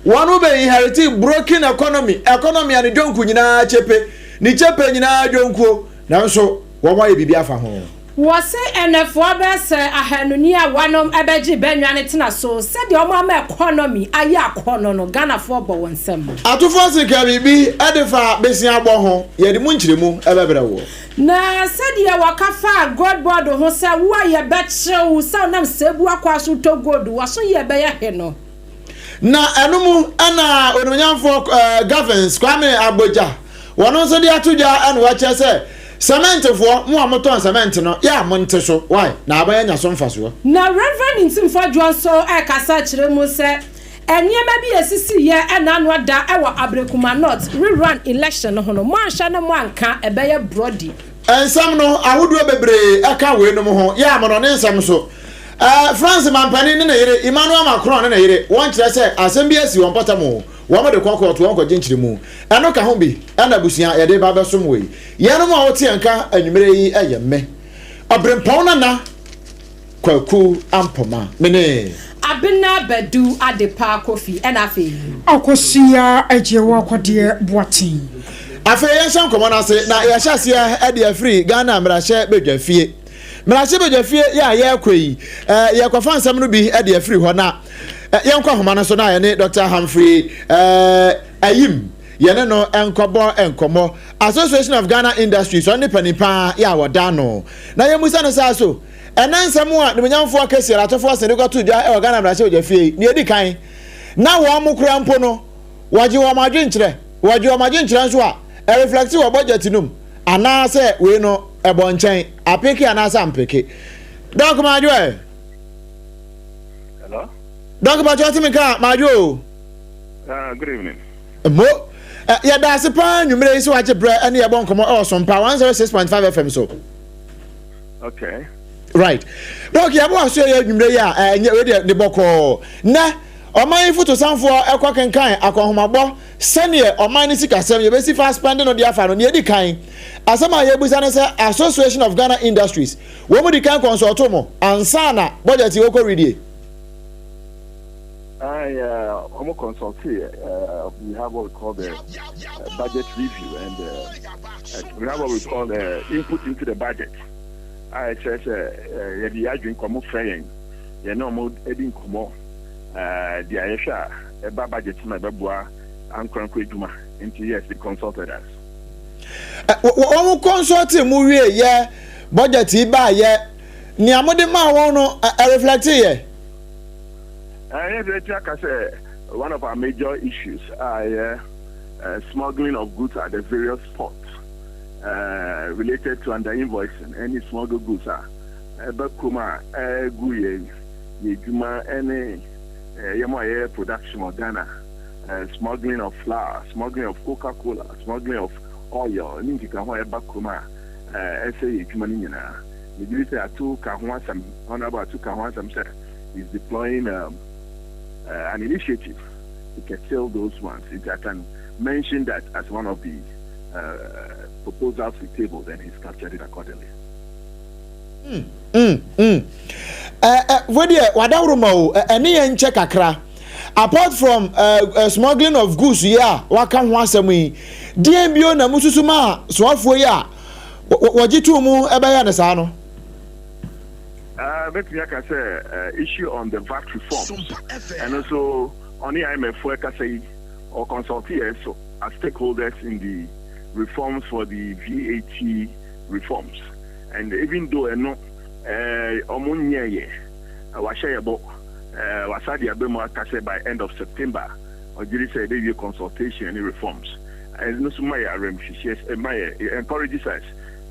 wonu be inherit broken economy and jonku nyina chepe ni chepe nyina jonku na nso wo wa bibi afa ho wo se enefo be se ahanuni a wanom abeji benwane tena so se de omo ama economy aye akono no Ghana fo bo wonsem atofo se ka bibi adefa besia bo ho ye de mu nchiremu ebebere wo na se de wakafa god board ho se wo aye bechew se nam sebu akwaso to god wo so ye be ye he no na enumu ana ononyamfo governance kwame aboja wono so de atoja an wa chese cement for mo amoton cement no ya monte so why na abanya nya so mfa so na reverend ntimfo Johnson e kasa kire mu se Eniema bi esisi ye ena no da e wa Abrekuma North rerun election ho no mo anhya ne mo anka ebeye brody ensam no ahodo bebre aka we no ho ya mo no ne ensam so France mampani ne yire Emmanuel Macron ne yire won kire se asem bi asi won potamo wo mo de kokko to won ko ginchire mu eno ka ho bi ana busia ye de ba besom we ye no mo wote anka anwumere yi eyemme obrempon na kwaku ampoma mene ABENA bedu ADEPA kofi enafe AKOSUA AGYEIWAA KODIE boatin afa ye shan komo na se na ye hyase e de free Ghana mrahye bedwafie ya ye kwei ye kwafa nsam no bi e de free ho na ye nkwa homa no so na ye ne Dr. Humphrey ayim yene no enkomo Association of Ghana Industries on the panipa ya wada no na ye musa no sa so enansam a nemanyamfo akese ratofo asene kwato dwa e Ghana mrahye bedwafie ne edi kan na wo amukura mpo no waje wo madwenkyere nso a reflective of budget num ana se we no ebonchen apeke ana sa mpeke Doc Majo Hello Doc Majo timika Majo good evening mo ya da se pa nwumre isi wache bre ene ye bon komo SOMPA 106.5 FM so okay right Doc ya bo aso ya nwumre ya we de boko na oman foto sanfo ekwa kenkan akonhomabo sene oman ni sikasem ye besi fast spending on the afa no ne edi kan asema ye busa ne se Association of Ghana Industries wo mu di kan consult mo ansana budget wo ko ready I'm consult here. We have what we call the budget review and we have what we call the input into the budget. I says the agent come fraying you know mo edin komo the ayesha eba budget na beboa ankranko eduma into yes they consulted us wo consult mu wie ye budget ba ye ni amode ma won no reflect ye one of our major issues are smuggling of goods at the various ports related to under invoicing. Any smuggled goods are Bakuma, Guye, Yejuma, any production of Ghana, smuggling of flour, smuggling of Coca-Cola, smuggling of oil, Ninkika, Bakuma, SA Jumanina. The minister at two Kahwansam, Honorable two Kahwansam is deploying an initiative to curtail those ones. If I can mention that as one of the proposals we tabled, then he's captured it accordingly. Any check akra. Apart from smuggling of goods, yeah, what can one say me? DMBO na mususuma swafo ya. Wajitu mu ebaya na sano. Let me say issue on the VAT reforms and also on the IMF or consult so as stakeholders in the reforms for the VAT reforms. And even though no by end of September or did say they consultation and reforms. And no Sumaya encourages us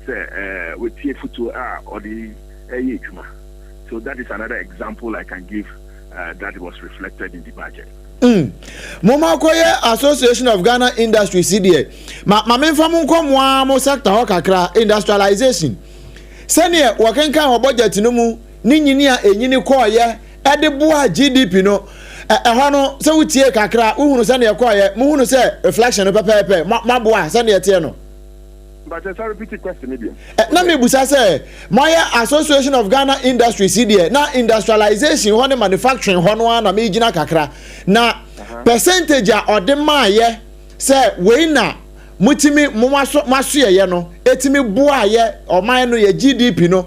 say with TF2R or the AGYEIWAA. So that is another example I can give that was reflected in the budget. Moma koye Association of Ghana Industries CDA. Ma memfa mu nkomwa mo sector ho kakra industrialization. Sene wakenkan ho budget no mu ni nyini a enyini koye e de boa GDP no ho no se wutie kakra uhunu sene ye koye mu hunu se reflection no pepepe ma boa sene ye tie no. But I repeat the question again. Na me busa say my Association of Ghana Industries CDA na industrialization ho ne manufacturing ho no na me gina kakra na percentage a ode ma ye say we na mutimi maso ye no etimi boa ye oman no ye GDP no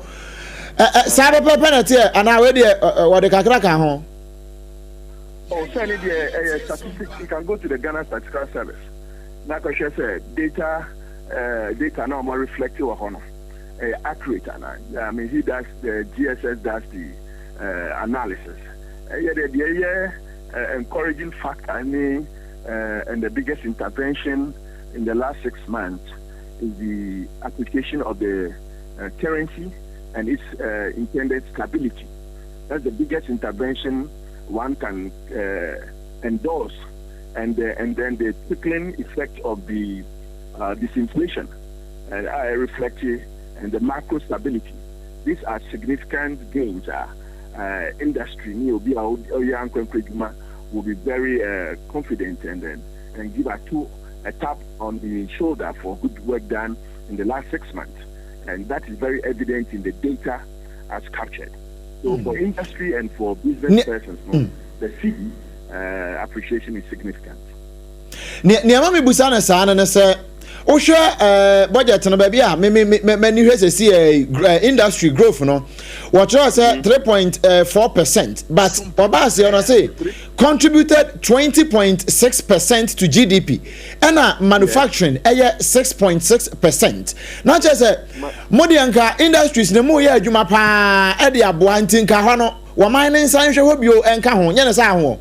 sabe penalty ana we de wode kakra kan ho. Oh, say the statistics you can go to the Ghana Statistical Service. Na ko say data now more reflective of honor, accurate. I mean, he does the GSS does the analysis. Encouraging factor. I mean, and the biggest intervention in the last 6 months is the application of the currency and its intended stability. That's the biggest intervention one can endorse, and then the trickling effect of the disinflation and reflective and the macro stability. These are significant gains. Industry will be very confident and give a tap on the shoulder for good work done in the last 6 months, and that is very evident in the data as captured. So for industry and for business persons, the city appreciation is significant. Niamami busana sana na se ohwe budget no ba bia me hwese see industry growth no what you say 3.4%, but obase you know say contributed 20.6% to GDP and manufacturing 6.6%. Not just modianka industries ne mo ye adwuma pa e de aboa ntinka ho no wo man ne nsan hwe hobio enka ho nye ne sa ho.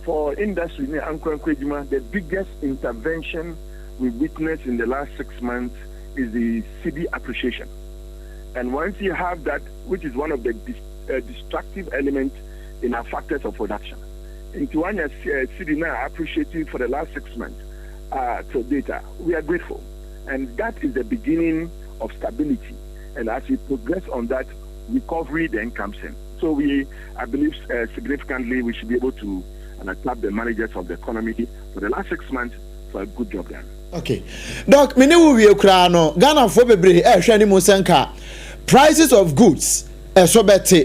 For industry, the biggest intervention we witnessed in the last 6 months is the CD appreciation. And once you have that, which is one of the destructive elements in our factors of production, into one CD now appreciating for the last 6 months to data, we are grateful. And that is the beginning of stability. And as we progress on that, recovery then comes in. So I believe significantly we should be able to tap the managers of the economy for the last 6 months for a good job done. Okay. Doc, many will be a crown. Ghana for Bebre, Shani Musenka. Prices of goods, so better.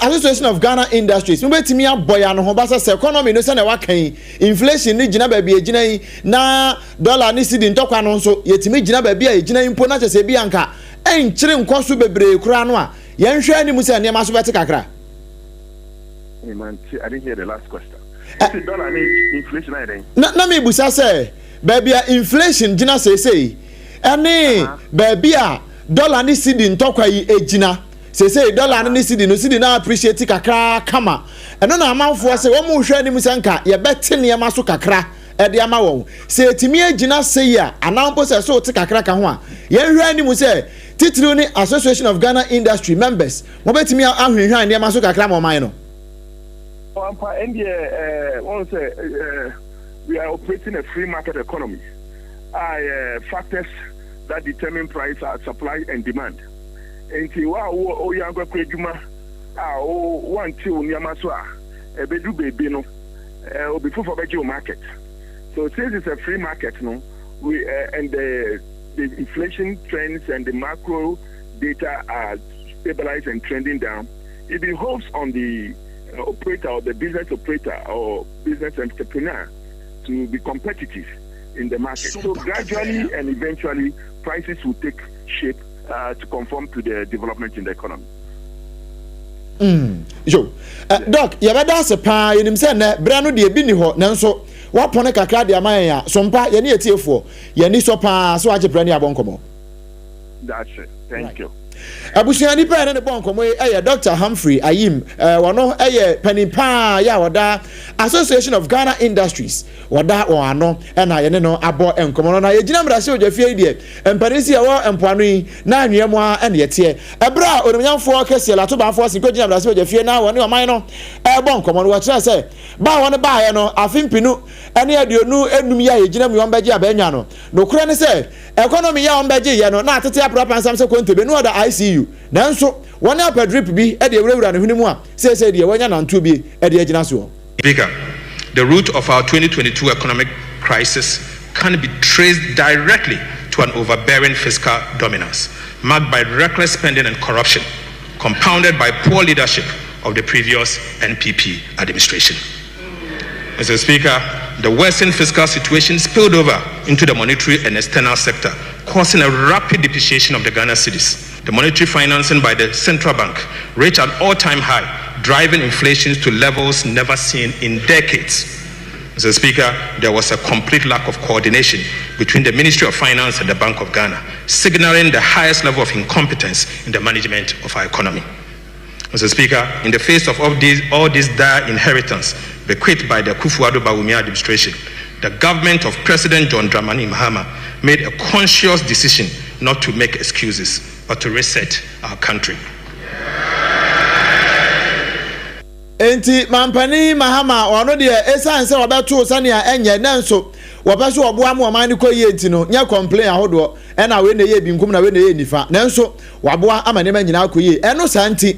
Association of Ghana Industries. Maybe me a boy and Hobasa economy no send a working inflation ni jina baby jina na dollar ni sidi ntokwa no so yetimi jina baby a jina impo na chese bi anka enchire nkoso bebre kura no a yenhwe ni musa ne ma so bete kakra. Man, I didn't hear the last question. Dollar inflation I think. Na me busa say baby inflation jina say ene baby a dollar ni sidi ntokwa yi ejina say dollar ni sidi no sidi na appreciate kakra kama eno na amanfo say wo mo hwe ni musanka ye bete ne ma so kakra e de ama won say etimi ejina say ya anampo say so te kakra ka ho a ye hwe ni mu say titiri ni Association of Ghana Industry members mo betimi ahwehwan ne ma so kakra mo man no. We are operating a free market economy. Factors that determine price are supply and demand. And younger Kwejuma, one till Yamaswa, a bedu baby no, before for the market. So since it's a free market, no, we and the inflation trends and the macro data are stabilized and trending down. It behoves on the operator or the business operator or business entrepreneur to be competitive in the market. So gradually and eventually prices will take shape to conform to the development in the economy. Doc, you better say pa you say na brano de bi ni ho nanso wa pone kakra de aman ya sompa ye ne etiefo ye ni so pa so age brani abonkomo. That's it. Thank you. Abusuani pa ne bon komo Dr. Humphrey Ayim wono penipa ya wada Association of Ghana Industries wada o ano na ye ne no abo enkomo no na ye gina mrase odwafie die empanisi wo empoano yi na anwemu a ne yete ebra onumnyamfo kese lato banfo sin ko gina mrase odwafie na woni oman no bon komo no wa kira se ba woni ba ye no afimpinu ene aduonu enum ya ye gina mu yombaji abanwa no kura ne se economy ya yombaji ye no na atete aprapa nsam se kontebe no da ICU nanso one up a drip bi e de ewura ne hunu mu a say de wanya nanto bi e de agina so. Speaker, the root of our 2022 economic crisis can be traced directly to an overbearing fiscal dominance marked by reckless spending and corruption, compounded by poor leadership of the previous NPP administration. Mr. Speaker, the worsened fiscal situation spilled over into the monetary and external sector, causing a rapid depreciation of the Ghana cedis. The monetary financing by the central bank reached an all-time high, driving inflation to levels never seen in decades. Mr. Speaker, there was a complete lack of coordination between the Ministry of Finance and the Bank of Ghana, signaling the highest level of incompetence in the management of our economy. Mr. Speaker, in the face of all this dire inheritance bequeathed by the Akufo-Addo Bawumia administration, the government of President John Dramani Mahama made a conscious decision not to make excuses, but to reset our country. enti mampani mahama ono de esan se obeto sania enye nanso wobeso oboa ma oman ne koyi enti no nya complain ahodo e na we ne ye binkum na we ne ye nifa nanso waboa amane ma nyina koyi eno santi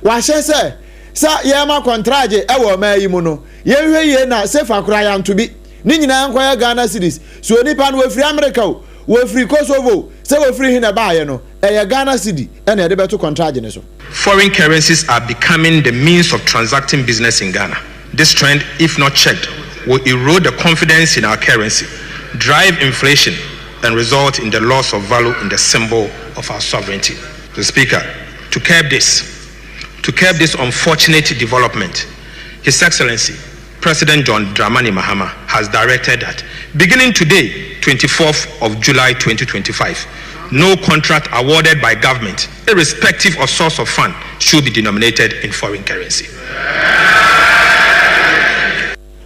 wa hye sa ye ma contract e wo ma yi mu no ye hwe ye na se fakura ya ntobi ni nyina nkoya Ghana cities so nipa no we free America we free Kosovo se we free hina ba ye no e Ghana city e na de beto contract ne so. Foreign currencies are becoming the means of transacting business in Ghana. This trend, if not checked, will erode the confidence in our currency, drive inflation, and result in the loss of value in the symbol of our sovereignty. The Speaker, to curb this unfortunate development, His Excellency President John Dramani Mahama has directed that beginning today, 24th of July 2025, no contract awarded by government, irrespective of source of fund, should be denominated in foreign currency.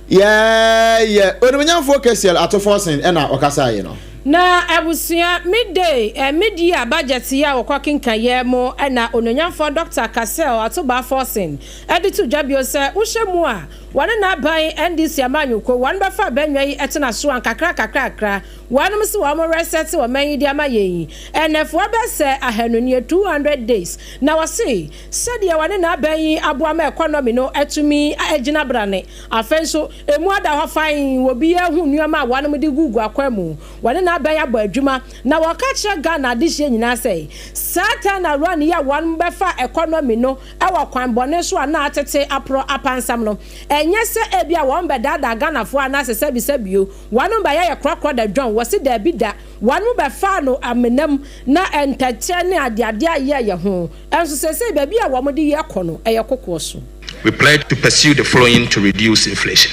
Yeah. Onumanya focus yel ato forcing ena okasa ye no. Na abusia mid-year budget ya okwakinka ye mo na ononyamfo Dr. Kasel atoba forcing editu dwabio se wohwemu a wane na ban NDC amanyuko wane befa banwa yi etena so ankakra wane mse wa mo reset wa man yi di amaye enefo bese ahanunie 200 days na wase sadia wane na ban yi aboa ma economy no etumi agina brane afenso emu ada ho fan wo bi ahu nuama wane mo di gugu akwemu wane na ban ya bo adwuma na wakacha Ghana dihye nyina sei satan na run ya wane befa economy no ewa kwan bone so na atete apro apansam no enye se ebia won bedada Ghana fo anase sebisebio wanu ba ya krokro da dwan wose da bida wanu be fa no amenam na entache ne adeade aye ho enso sese ba bia wo mode ye kono eye kokoso. We pledge to pursue the following to reduce inflation.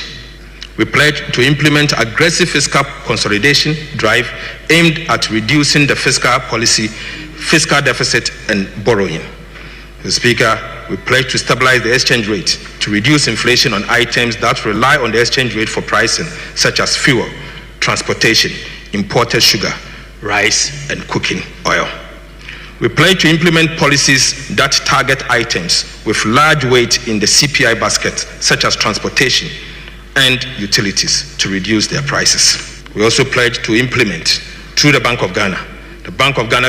We pledge to implement aggressive fiscal consolidation drive aimed at reducing the fiscal deficit and borrowing. Mr. Speaker, we pledge to stabilize the exchange rate to reduce inflation on items that rely on the exchange rate for pricing, such as fuel, transportation, imported sugar, rice, and cooking oil. We pledge to implement policies that target items with large weight in the CPI basket, such as transportation and utilities, to reduce their prices. We also pledge to implement, through the Bank of Ghana,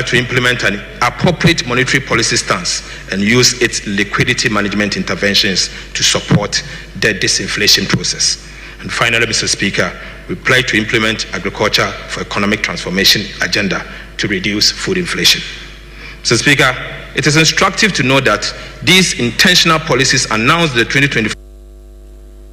to implement an appropriate monetary policy stance and use its liquidity management interventions to support the disinflation process. And finally, Mr. Speaker, we pledge to implement agriculture for economic transformation agenda to reduce food inflation. Mr. Speaker, it is instructive to know that these intentional policies announced the 2024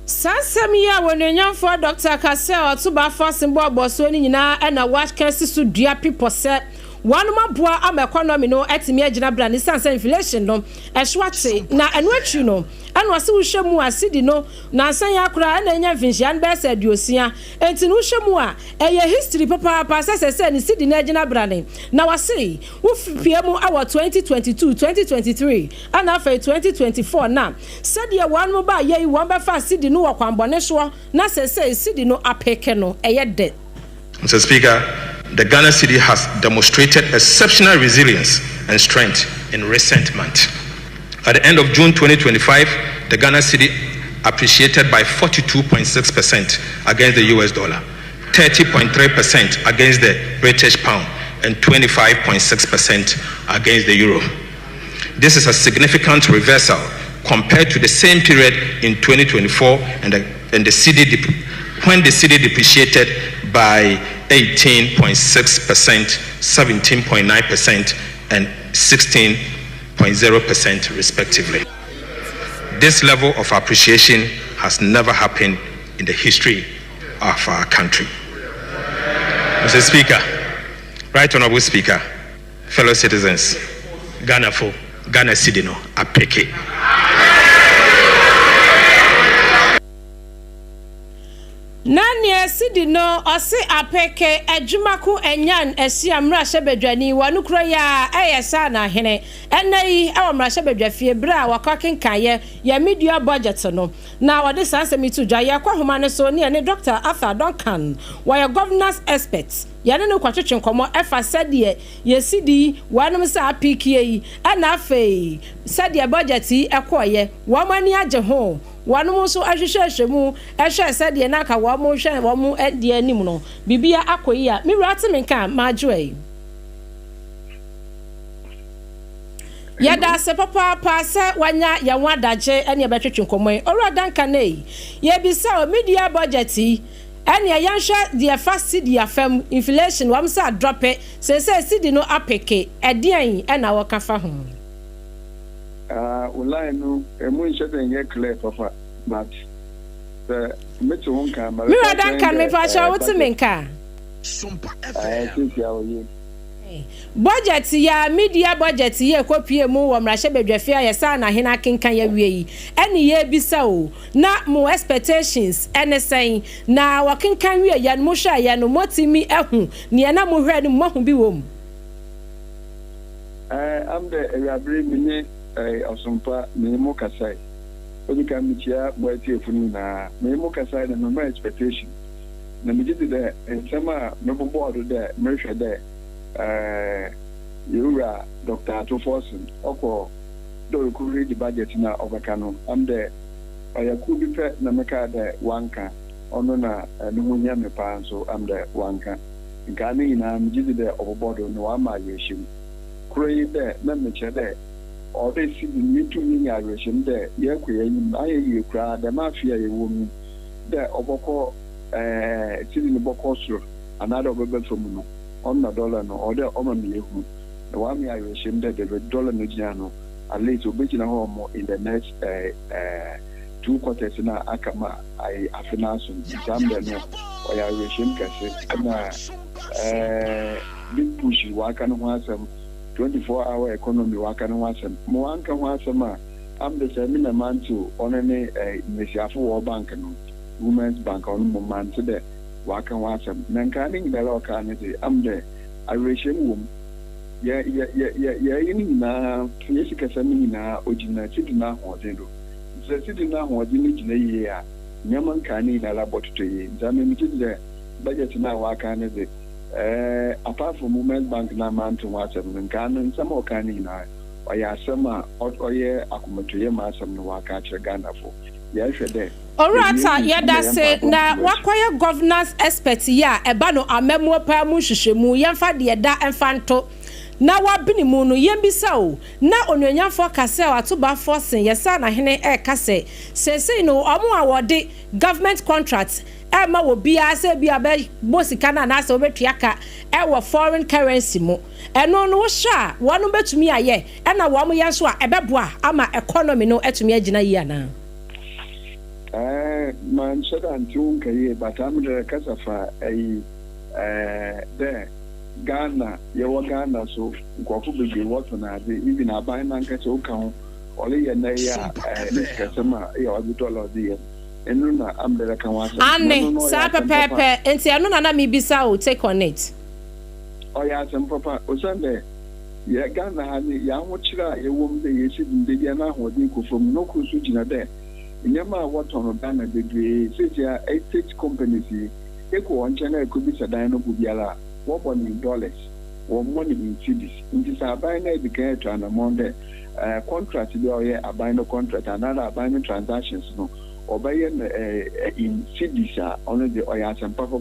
Sansamia wononyamfo Dr. Kasel atuba fasimbo aboso ni nyina na wakansi so dua people se one maboa am economy no etimi agina bra ni sansa inflation no ehwate na eno atwi no eno ase wohwemu asidi no na ansan ya kura na enya vinhia be se aduosia enti no wohwemu a eye history papa sese ni sidi na agina bra ni na wase wo fiemu awa 2022 2023 ana afa 2024 na sede one mo ba ye won be fa sidi no wakwambone so na sese sidi no apeke no eye de. Mr. Speaker, the Ghana city has demonstrated exceptional resilience and strength in recent months. At the end of June 2025, the Ghana city appreciated by 42.6% against the US dollar, 30.3% against the British pound, and 25.6% against the euro. This is a significant reversal compared to the same period in 2024 when the city depreciated by 18.6%, 17.9%, and 16.0% respectively. This level of appreciation has never happened in the history of our country. Mr. Speaker, Right Honorable Speaker, fellow citizens, Ghana City no apeke. Nanya sidi no ose apeke adwumaku enyan esi amra hyebedwani wanukro ya eyesa na hene enai awamra hyebedwafie bra wakwakenkaye ya media budget no na wode sansemitu dwa ya kwahoma ne so ne Dr. Arthur Duncan waya governance experts yane no kwatwetwe nkomo efa sadie yesidi wanum sa apeke yi ana afei sadie budget yi ekoye wamani age ho wanu so ahwehwehwe mu ehwe sade na aka wo mo hwe wo mo ade anim no bibia akoyi a mi rate menka majoe yada se papa pa se wanya ya wadaje ene e betwetwe nkomoi ora danka nei ye bisa o media budget ene ya hwe de fast de afam inflation wam sa drop se sidi no apeke edian ena wo kafa ho Ulai no emu nshete nye clear papa but the metu honka ma mi wadan kan me fa sha wuti menka SOMPA FM budget ya media budget ye kopie mu wo mrahye bedwafia ye sa na hena kenkan ya wiei ene ye bisa o na mo expectations ene sen na wakenkan wie ya mo hwa ya no motimi ehu ne na mo hwa ni mo hu bi wom am the every minute SOMPA minimum kasai odika mitia boati efunu na minimum kasai na my expectation na mi gidi de ensema mebo board de mehwe de yura Dr. Atoforson oko do ku read the budget na obakano am the ayaku bi pe na meka de wanka ono na no nya me pa so am the wanka ngani na mi gidi de oboboard no ama yeshim kure de na meche de or they see the meeting in aggression there, ye cry, the mafia, a woman there, Oboko, sitting in the Bokosro, another baby from on the dollar, no order, Omami, the one me aggression there, the dollar Nigiano, at least obeying a home in the next 2 quarters in Akama, I finance some there, or aggression cassette, big pushy, why can't one some 24-hour economy waka no wasem mo anka ho asema am the seminar man to onene mesiafo wo bank no women's bank on mo man to the waka wasem nanka ni ngala waka ne de am the aggression wom ya yini na yesi kasami na ojina tidina ho dendo se tidina ho dini jina yi a nyaman kani na laborato yi zame mi tidde budget na waka ne de apart from Women's Bank na man to watch them Ghana some okani na oya sama oye akomotoye ma asem no waka che Ghana for ya hwede orata yada se na wakwaya governance expert ya eba no amemo pa mu hwehwemu yemfa de da emfanto na wabini mu no yembisa o na onwanyafo kase atoba forcing yesa na hene kase sese no omo awode government contracts ma wo bia se bia be bosika na na se obetuaka wo foreign currency mo eno no hwa wonu betumi aye na wo mo yenso a ebeboa ama economy no etumi agina yi ana man shada antun kai batam da kasafa there Ghana yewo Ghana so nkwofu bebe wato na ade even aban na nkache uka ole ye na ya kasema ya $1 die enu na ambele kan wasa ane sa pepe enti anu na mibisa o take on it oya sem papa osande ye Ghana ha ni ya nwchira yewom de ye shidi de na hodi kofom no kusu jina de nyama wato no Ghana de setia 8 companies eko onche na ekubisa dan no bubiala $1 million, $1 million cities. In this ABENA became to an amount contract there a ABENA contract, another ABENA transactions no, or by in cities only the oyas and papa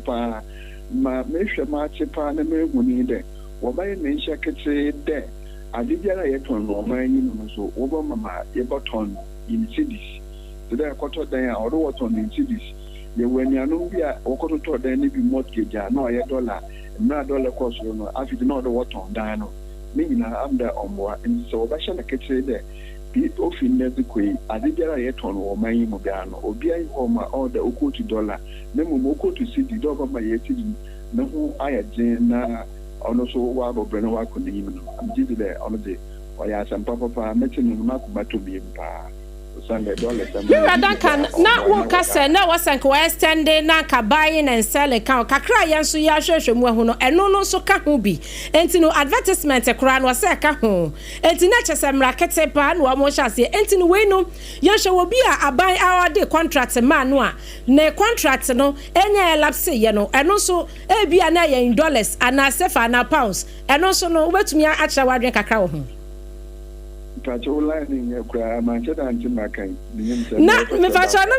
ma mesha machipa na me huni de, or by a nation could say there. I did yet on Roman so over mama Eberton in cities. So there are quarter there or what on in cities. The when you know we are or quarter then be mortgage, no $1. Na dollar cost no afi no do what on dano me na am da omwa in so ba sha na kete de bi ofin na zikwe adibera ye ton wo man yi mo bia no obi ayi ho ma order okotu dollar na mo okotu cedi do ba ma ye cedi na ho ayaje na ono so wa bo breno wa ko ni no am jidi de ono de o ya sam papa metin no na ko bato bi mpa Sunday dollars. Mira Duncan, na wo kase na wasank wa extending na ka buying and selling account. Kakra yanso ya hwehwe mu ho no eno no so ka ho bi. Enti no advertisement kra no se ka ho. Enti na chese mrakete pa na wo hyase. Enti no we no yanhwe wo bi a aban awade contract man no a na contract no enya elapse ye no eno so e bia na ye in dollars ana sefa na pounds. Eno so no wetumi a acha wadwen kakra wo ho. Na me facha na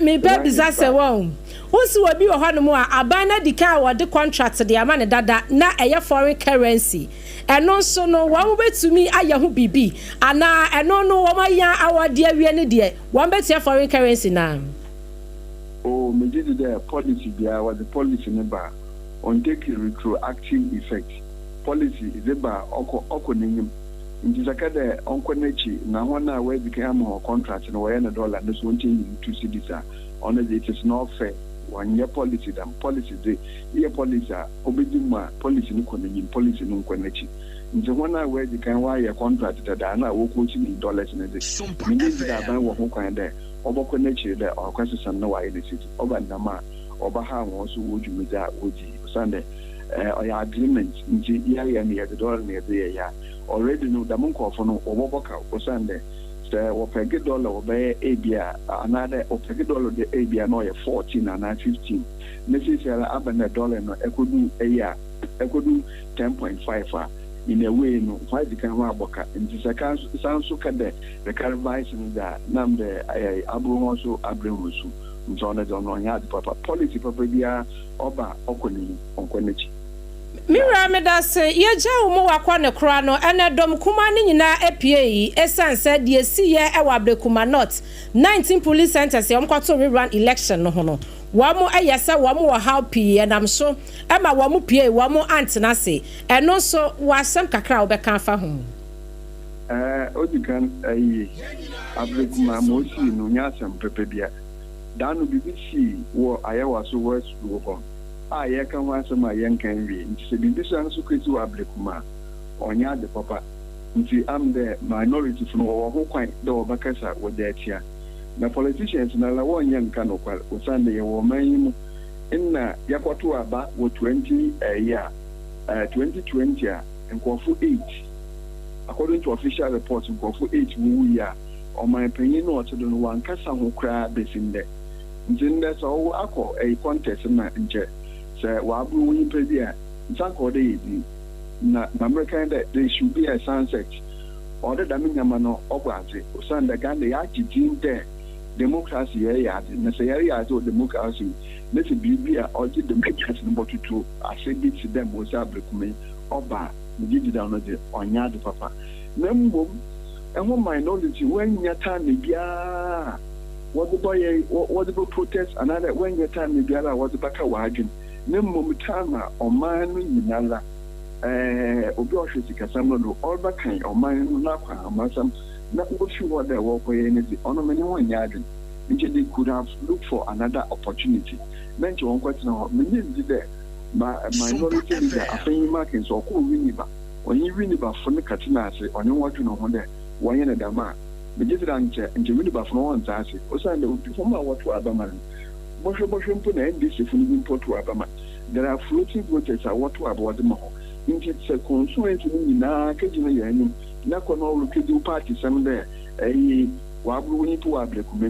me ba bizase won wonsi obi wo hɔ no mu a abana dika wo de contract de ama ne dada na ɛyɛ foreign currency ɛno nso no wɔn betumi ayɛ ho bibi ana ɛno no wɔn aya awade awie ne de wɔn betia foreign currency na me did the policy bia was the policy ne ba on take retroactive effect policy is ba oko nim nti sakade onko nachi na hona we dika am contract no we na dollar no so ntin to cedis a on it is not fair one year policy than policy the year policy obedima policy no kono policy no nko nachi nti hona we dika wa year contract da na wo ko in dollars na de mini da ban wo ho kwan de oboko nachi de okwasesa no wa ile city oba ndama oba ha won so wo dwumida oji Sunday oya agreement nti ya ne the dollar ne de ya already no da mun ko no oboboka Sunday say wo pege dollar obe abia another opege dollar de abia no ye 14 and 15 necessarily ABENA dollar no ekodu 10.5 in a way no why the can wa boka nti second sanso ka de the carvice da nam de abro so abremu so nti ona de no nya papa policy papa bia oba okoni onkonechi Mira me da se ye ja wo mo wakwa ne kra no ene dom kuma ne nyina apie yi esanse de si ye e wa Abrekuma North 19 police centers ye omkwato rerun election no ho no wo mo ayese wo mo wo how pie enam so e ma wo mo pie wo mo antena se eno so wasem kakra wo be kan fa ho odikan ayi Abrekuma mo si no nya asem pepe bia danu BBC wo ayewa so west wo ya kan wasa ma yankan wi nti se bi bisa so kweti wa Abrekuma onya de papa nti am the minority from wo ho kwan de wo bakasa wo de atia na politicians na la wo nyanka no kwal o sande ye wo manyimu inna yakwato aba wo 2020 a nkofo 8 according to official reports nkofo 8 wu ya o man panyin no otodo no wankasa ho kra besinde nti nda so akọ a contest na nche say wabru woni pedia nsanko de yi na American that there should be a sunset order da nyama no ogwaze osanda Ghana ya jidin de democracy ya na say ya zo democracy na se bibia oje democracy no botutu asebi ti dem wo sa Abrekuma oba nidi da no de onya de papa na mbom ehwo minority when nyata ne bia what the protest another when your time bia what the baka wajin nemmom tama oman nyinala obi ohwesi kasam no orba kan oman na kwa amasam na ofi wode wo koye ne di ono meni won yaadin nje they could have looked for another opportunity menche won kwatina ho meni di de minority leader afan marking so ko winiba onyi winiba fo ne katina ase onye wadu no ho de wonye ne dama bejira nche winiba fo no won zaase osande obi fo ma woto abama Bosho mpo na NDC funu importu abama. There are floating voters are what about them. Into the consumer na kejina yenu na kono lokedu party some there wabru ni to Abrekuma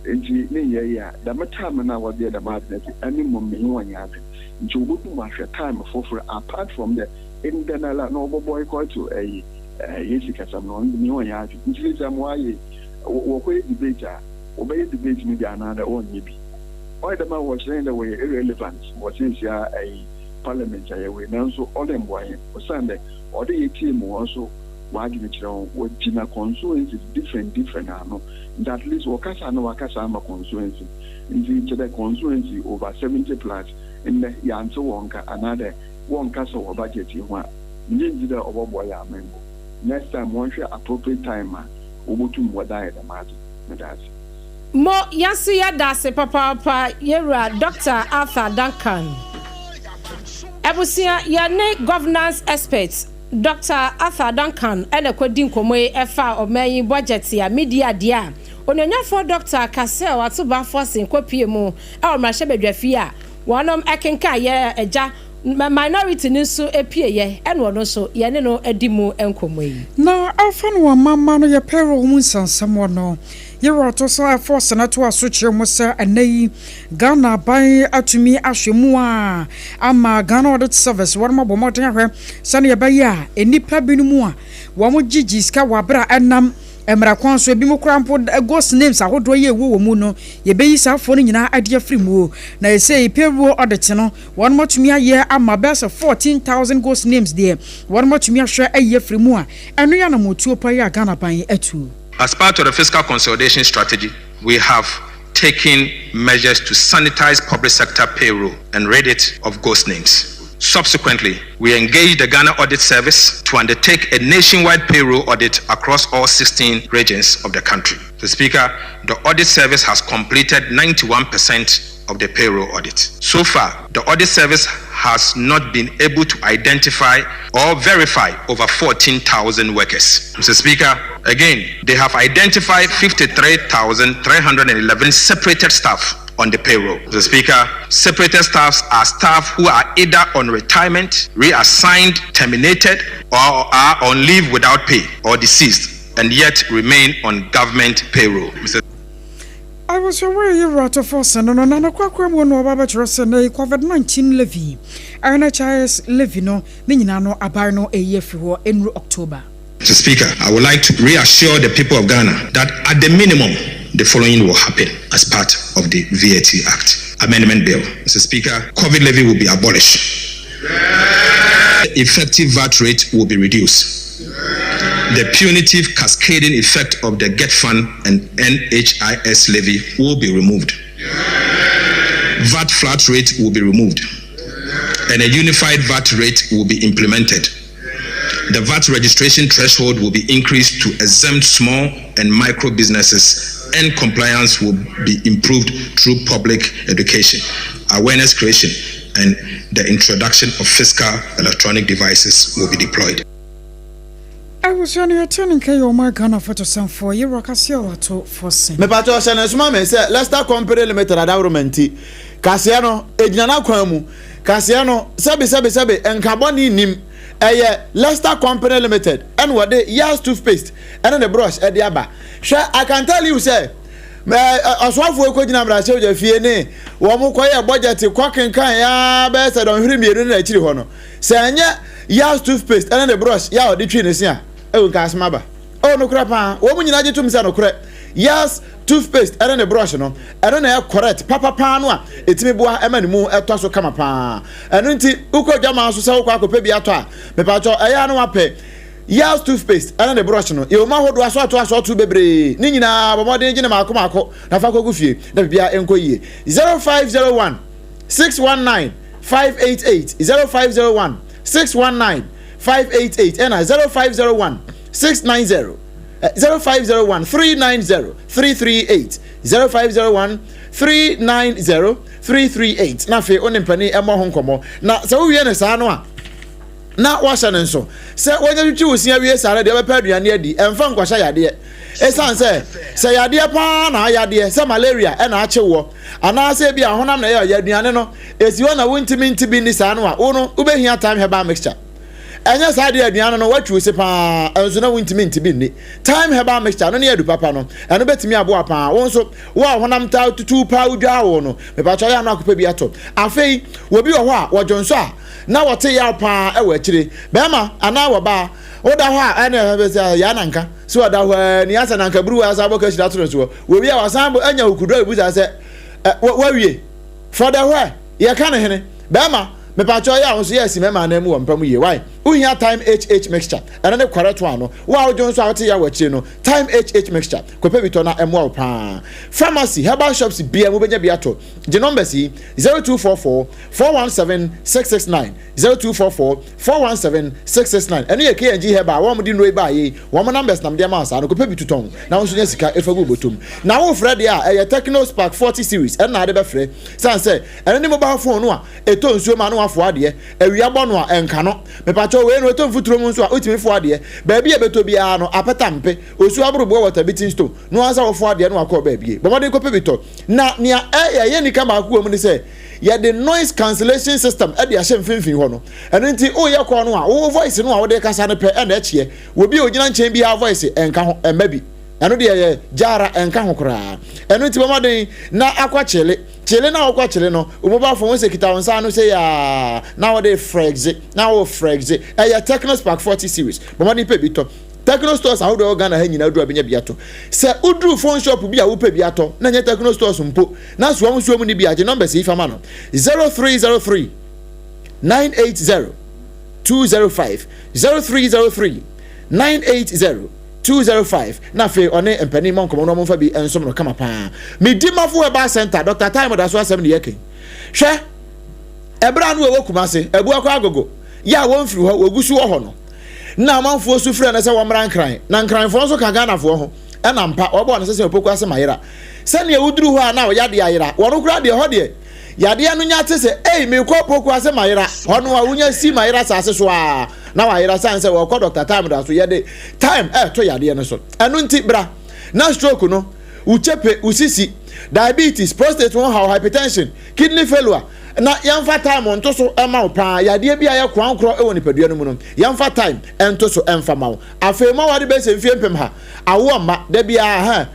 nti ne ya da matama na wode da madness ani mom me wanya ade nti obotu mahwe time for apart from the internal no boycott to yesi kasam no ni wanya ade nti zamwaye wo ko debate obey debate ni bi another on yibi why the man was saying that way irrelevant was in a parliament way now so all them why Sunday or the team also waging it with Gina constituencies different no that at least wakasa ma constituency in the constituency over 70 plus in the yanso wonka another one castle or budget you want need the over boy amengo next time one share appropriate time obutum wada the matter that's Mo yansu ya dase papa yera Dr. Arthur Duncan. Ebusia ya ne governance expert Dr. Arthur Duncan ene kwedi nkomo efa omanyi budget ya media dia ononyafo Dr. Kasel atoba forcing kopie mu mrahye badwafi a wonom ekenka ye eja minority niso epie ye eno no so ye ne no adimu enkomoyi na afan wa mama no ye pero mu sansam wono ye roto so force na to asochire mu se anayi Ghana ban atumi ahwemu a ama Ghana audit service wonma bomoten ahwe sane ye baye a enipa binumu a wo mo gigi ska wabra enam emra kwanso ebi mu krampo ghost names ahodo ye wo mu no ye beyi safo no nyina ade afri mu na ye say pewo audit no won motumi aye ama best 14,000 ghost names there won motumi ahwe aye afri mu a eno ya na motuo pa ya Ghana ban atu. As part of the fiscal consolidation strategy, we have taken measures to sanitize public sector payroll and rid it of ghost names. Subsequently, we engaged the Ghana Audit Service to undertake a nationwide payroll audit across all 16 regions of the country. The Speaker, the Audit Service has completed 91% of the payroll audit. So far, the Audit Service has not been able to identify or verify over 14,000 workers. Mr. Speaker, again, they have identified 53,311 separated staff on the payroll. The Speaker, separated staffs are staff who are either on retirement, reassigned, terminated, or are on leave without pay or deceased and yet remain on government payroll. Mr. I was aware you wrote a force and on a quack one of our COVID-19 levy. NHIS levy no, Minano Abano a year for in October. Mr. Speaker, I would like to reassure the people of Ghana that at the minimum, the following will happen as part of the VAT Act Amendment Bill. Mr. Speaker, COVID levy will be abolished. The effective VAT rate will be reduced. The punitive cascading effect of the GET Fund and NHIS levy will be removed. VAT flat rate will be removed. And a unified VAT rate will be implemented. The VAT registration threshold will be increased to exempt small and micro businesses, and compliance will be improved through public education, awareness creation, and the introduction of fiscal electronic devices will be deployed. I was only returning to my Ghana photo some for you, Rocasio to Fosse. Me pato Shannon Smame said, let's start compare limited at Auromenti. Cassiano, Edna Quamu, Cassiano, Sabi, and Carboni Nim. Leicester Company Limited and what they years toothpaste and then the brush at the Abba. Sure, I can tell you, sir. As one for a question, I'm going to say, one more quiet budget to quack and can best. I don't hear me in the chili honor. Say, years toothpaste and then the brush, yeah, the tree is here. Oh, Casmaba. Oh, no crap, woman, you to me, no crap. Yes, toothpaste and then the brush, no. I don't know correct. Papa Panwa, it's me boy, Emma Moo, a toss of Kamapa. And until Uko Jama, so so quack, baby at me pato, I know pay. Yes, toothpaste and then the brush, no. You ma do as to us or two baby. Nina, more than Marco, Nafako Guffy, the Bia Enkoye. 0501 619 588 0501 619 588 and 0501 690 0501 390 338 0501 390 338 na fe onimpani emo honkomo na se wo wie ne sa no a na washa ne nso se wonya twitwi osia wie sare de bepa aduane adi emfa nkwasha yade esan se yade pa na yade se malaria e na achewo ana se bia honam na ye aduane no esi wo na wontimi ntibi ni sa no a wo no ubehia time heba mixture enya sade aduane no watwu se pa enso na wontimi ntibi ni time heba mixture no ne adu papa no eno betimi abo apa wo nso wo honam ta tutu pa udwa wo no me pa cho ya na akopa bi ato afei wo bi wo ho a wo jonso a na wote ya pa e wa kire bema ana wo ba oda ho a ene be se ya nanka so oda ho ni asa nanka buru asa boka shira to so wo bi a wasan anya okudo ebu se wa wie for the where ye kan hene bema me pa cho ya so yes me ma na mu wo mpam ye why uhia time HH mixture and then correct one no wa ojo so awte ya wachire no time HH mixture kope bi to na emo pa pharmacy herbal shops bia mu benya bia to the numbers 0244 417 669 0244 417 669 eno ye KNG herbal wa mu di no ba ye wa mo numbers nam dia ma asa no kope bi to ton na won so nya sika efagu botom na wo frɛ dia e Techno Spark 40 series and na de be frɛ san say eno ni mobile phone no a eto nsuo ma no afo ade e wi abo no a enka no me pa pacho we no to mfuturo mu nso a otimi fo ade baabi e beto bia no apetampe osu abrobo water bitin stone no ansa wo fo ade no akọ baabi bomode ko pebito na nia ye nika ma ko mu ni say ye the noise cancellation system e de ahye mfimfin ho no eno nti o ye ko no a wo voice no a wo de kasa no pe e na eche wo bi ogina nchen bi ha voice enka ho emabi eno de ye jara enka ho kra eno nti bomode na akwa chele na okwa chele no mobile phone se kita onsa no say ya na wo de frexe na wo frexe ya Techno Spark 40 series bomode pe bi to Techno stores how do Ghana ha nyina do abenya biato se udru phone shop bi a wo pe biato na nya Techno stores mpo na so am so mu ni bi age number se ifama no 0303 980 205 0303 980 205 na fe one empani mon komo no mo fa bi ensom no kama pa me dimafo eba center Dr. Time da so asem ne yake hwe ebra no we kumase ebu akwa agogo ya won firi ho ogusu ho no na amanfo su firi na se wo mran kran na nkran fo so ka Ghana fo ho e na mpa obo na se opoku ase mayira se ne uduru ho na wo yade ayira wo no kura de ho de yade anu nya te se me ko opoku ase mayira ho no wa wunya si mayira sa ase so a na wa yira san se wo ko Dr. Time da so yede time to yade no so enu nti bra na stroke no uchepe usisi diabetes prostate one hypertension kidney failure na yamfa time on to so ema pa yade bia ye kwankro e woni padua no mu no yamfa time ento so emfa ma wo afema wade be se mfie mpem ha awo ma da bia ha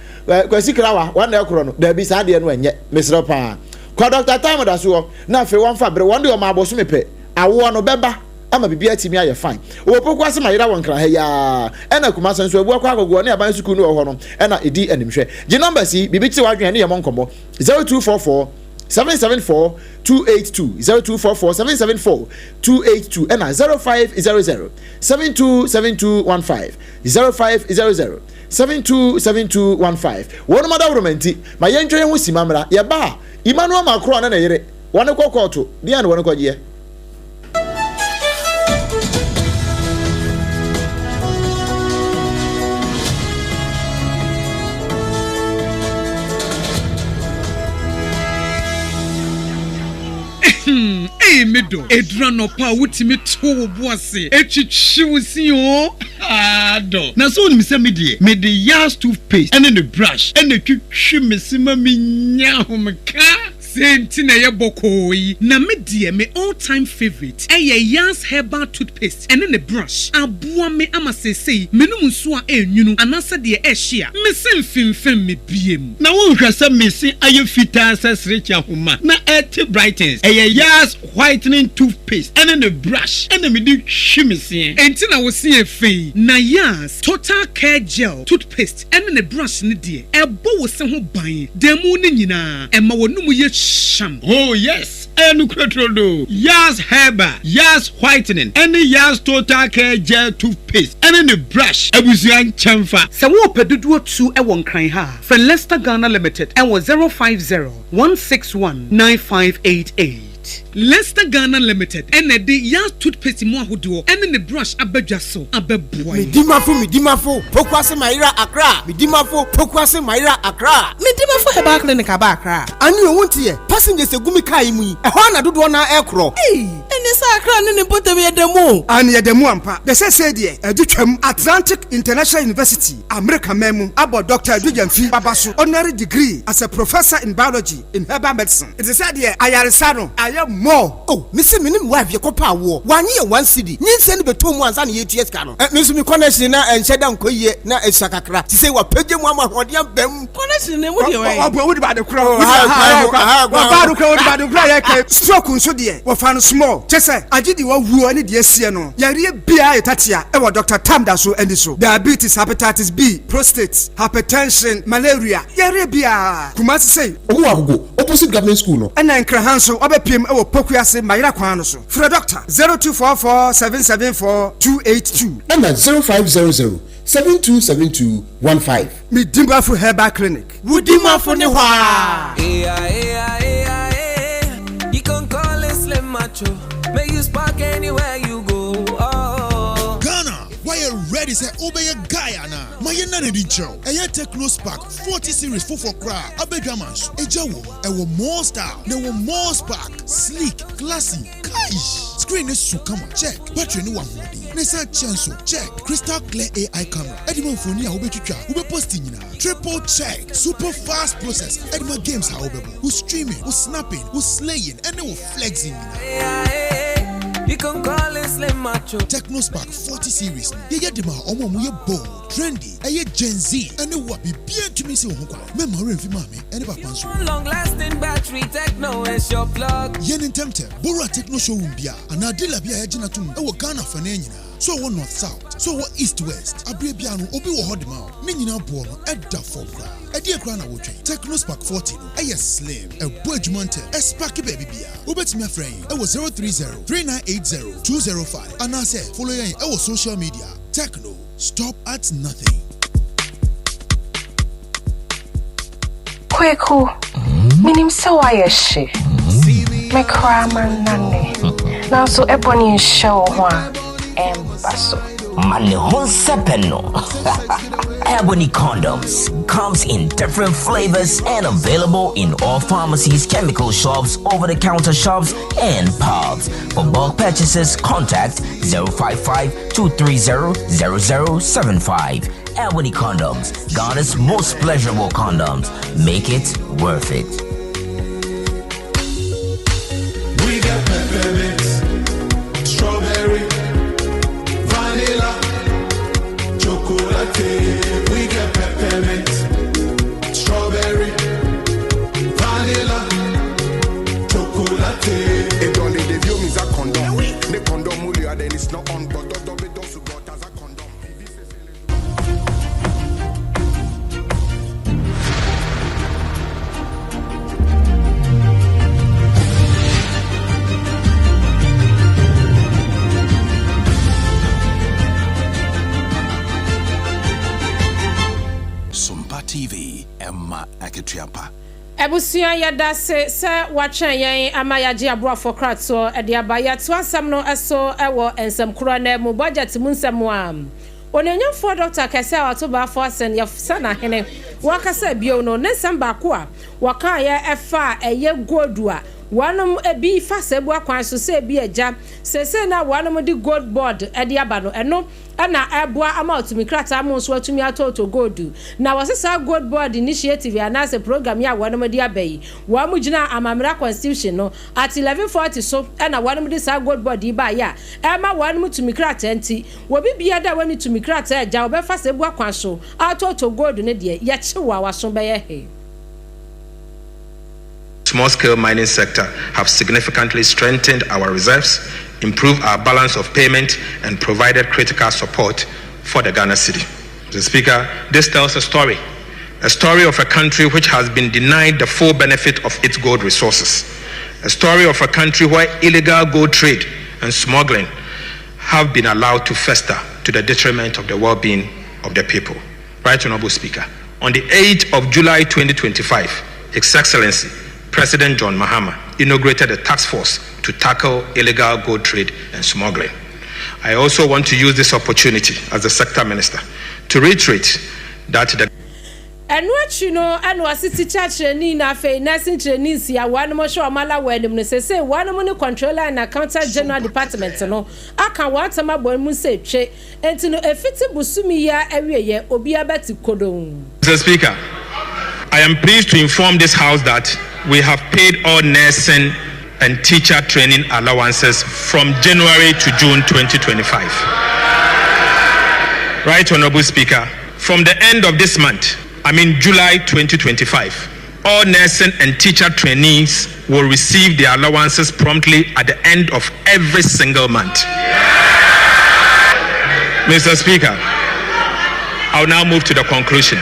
kwasi krawa wan na ekro no da bi sa de no enye mesro pa ko Dr. Time da so na afi wamfa bre wonde o ma aboso mepe awo no beba ama bibia timi aye fine wo poku ase mayira wonkra ha ya ena kuma sanso abu akwa agogo ne aban suku no ho no ena edi animhwe je number si bibiti wadwen ne yemonkombo 0244 774 282 0244 774 282 ena 0500 727215 0500 727215 wono madawromenti ma yentwe hu simamra ye ba Emmanuel Macron na yere wone kokoto dia ne wone kwaje medo edrano pa wutimi to boase etwitwiwsi o ado na so ni se me de yas toothpaste and the brush and the twitwi mesima menya homka senti na ye bokoyi na me de me all time favorite yas herbal toothpaste and the brush aboa me amasesei menum nso a enwunu anase de ehia me semfimfem me biem na wo hwese mesi aye fita sesrecha homa na et brightens yas whitening toothpaste and the brush and me di hwimese enti na wo se efei na yas total care gel toothpaste and the brush ne de ebo wo se ho ban demu ne nyina ema wonum ye sham. Oh yes, and Crotrodo, Yas Herbal, Yas Whitening, and the Yas Total Care Gel Toothpaste, and then the brush, Abusian Chamfa. Sawo Pedudu 2 Ewon Kranha, from Leicester Ghana Limited, and was 050 161 9588. Leicester Ghana Limited and the Yas toothpaste mo ahodo and the brush abadwaso abeboy midimafo pokwase mayira akra midimafo pokwase mayira akra midimafo heba clinic aba akra ani wontie passengers egumi kai mu ehwa na dodo na ekro eni sa akra ne potem yedemu ani yedemu ampa de se de edutwam Atlantic International University America memu abo Dr. Adujamfi babaso honorary degree as a professor in biology in herbal medicine it is said here ayaresano more. Oh, Missy Minim wife, your copa war. 1 year, 1 city. Need send the 2 months and 8 years. Miss me connection and shut down Koye, na a sakakra. To say what Peggy Mama, what young Bem connection. What about the crowd? About the cry. Stroke on so dear. What found small. Just say, I did you who any dear Siano. Yari Bia Tatia, ever Dr. Tamdaso and so. Diabetes, hepatitis B, prostate, hypertension, malaria. Yari Bia. Kumasi say, oh, opposite government school. And then Krahanso, Obepim. Pokuase Mayra Kwanoso. For a doctor 0244 774 282 and 0500 727215. Midimba for Herbal Clinic. Wudima for Newa. You can call it Slim Macho. May you spark anywhere you go. Ghana, why you ready? Say obey Guyana. My Yanadi Joe. A Techno Spark 40 series for cry. Abedramas. A Joe. There were more style. There were more spark. Sleek, classy. Kaish. Screen is sukama. Check. Battery no one holding. Nessa chanso. Check. Crystal clear AI camera. Edimon phone ya ube chucha. Ube posting na. Triple check. Super fast process. Edima games ha ubebo. Who streaming, who snapping, who slaying, and they who flexing. You can call it Slim Macho. TechnoSpark 40 series. Ye dema omo muye bold, trendy. Aye Gen Z. And they will be bien to me si ohukwa. Memory fi mame. Ene ba panso. Long lasting battery techno is your plug. Yen in temte. Bora techno showroom bia. Ana dila bia ejina tum. Ewo Ghana fane nyina. So what north south. So what east west. Abre bia no obi wo hodi ma. Ni nyina bo no edda for kra. Edi ekra na wo twen. TechnoSpark 40 no. Aye slim. E bo adwumante. E spark baby bia. Obetimi afren. Ewo 030-3980-205. And I say follow yen ewo social media. Techno. Stop at nothing. Kweku, minim se wayeshi. Me kraman nane. Now so ebony show one embasso. Mane honsepeno. Ebony condoms comes in different flavors and available in all pharmacies, chemical shops, over-the-counter shops, and pubs. For bulk purchases, contact 055-230-0075. Ebony condoms, Ghana's most pleasurable condoms. Make it worth it. We got peppermint, strawberry, vanilla, chocolate. We got peppermint, strawberry, vanilla, chocolate. Et dans les dévios, mis à condom. Les condoms moulés à des listes non on but don't support as a condom. SOMPA TV, Emma Aketriapa. Ebusia yada se watchen yen amayaji abrofo kratso e de abaya to asam no eso ewo ensem kro na mu budget mu nsem am onyenyamfo Dr. Kese Atoba Forsen ya sana hene wakasa bio no nsem ba ko a waka ya efa eye godua wanum ebi fa sebu akwan so se bi eja sese na wanum di gold board e de aba no eno ana eboa ama otumi krata am so atumi atoto gold na wasesa gold board initiative anase program ya wanum di abai wa mu gina amamra constitution no at 1140 so ana wanum di sa gold board iba ya ema wanum tumi krata enti wo bibia da wani tumi krata eja obefa sebu akwan so atoto gold ne de ya chewa waso be ye he. Small-scale mining sector have significantly strengthened our reserves, improved our balance of payment, and provided critical support for the Ghana city. Mr. Speaker, this tells a story of a country which has been denied the full benefit of its gold resources, a story of a country where illegal gold trade and smuggling have been allowed to fester to the detriment of the well-being of the people. Right, Honorable Speaker. On the 8th of July 2025, His Excellency President John Mahama inaugurated a task force to tackle illegal gold trade and smuggling. I also want to use this opportunity as the sector minister to reiterate that the and was city church ni na fe nursing training ya one mo show amala wenim no say one mo ni controller and accountant general department no aka watama boy mu say twe enti no efiti busumi ya awieye obi abati kodon. Mr. Speaker, I am pleased to inform this house that we have paid all nursing and teacher training allowances from January to June 2025. Right, Honorable Speaker, from the end of this month, July 2025, all nursing and teacher trainees will receive their allowances promptly at the end of every single month. Mr. Speaker, I'll now move to the conclusion.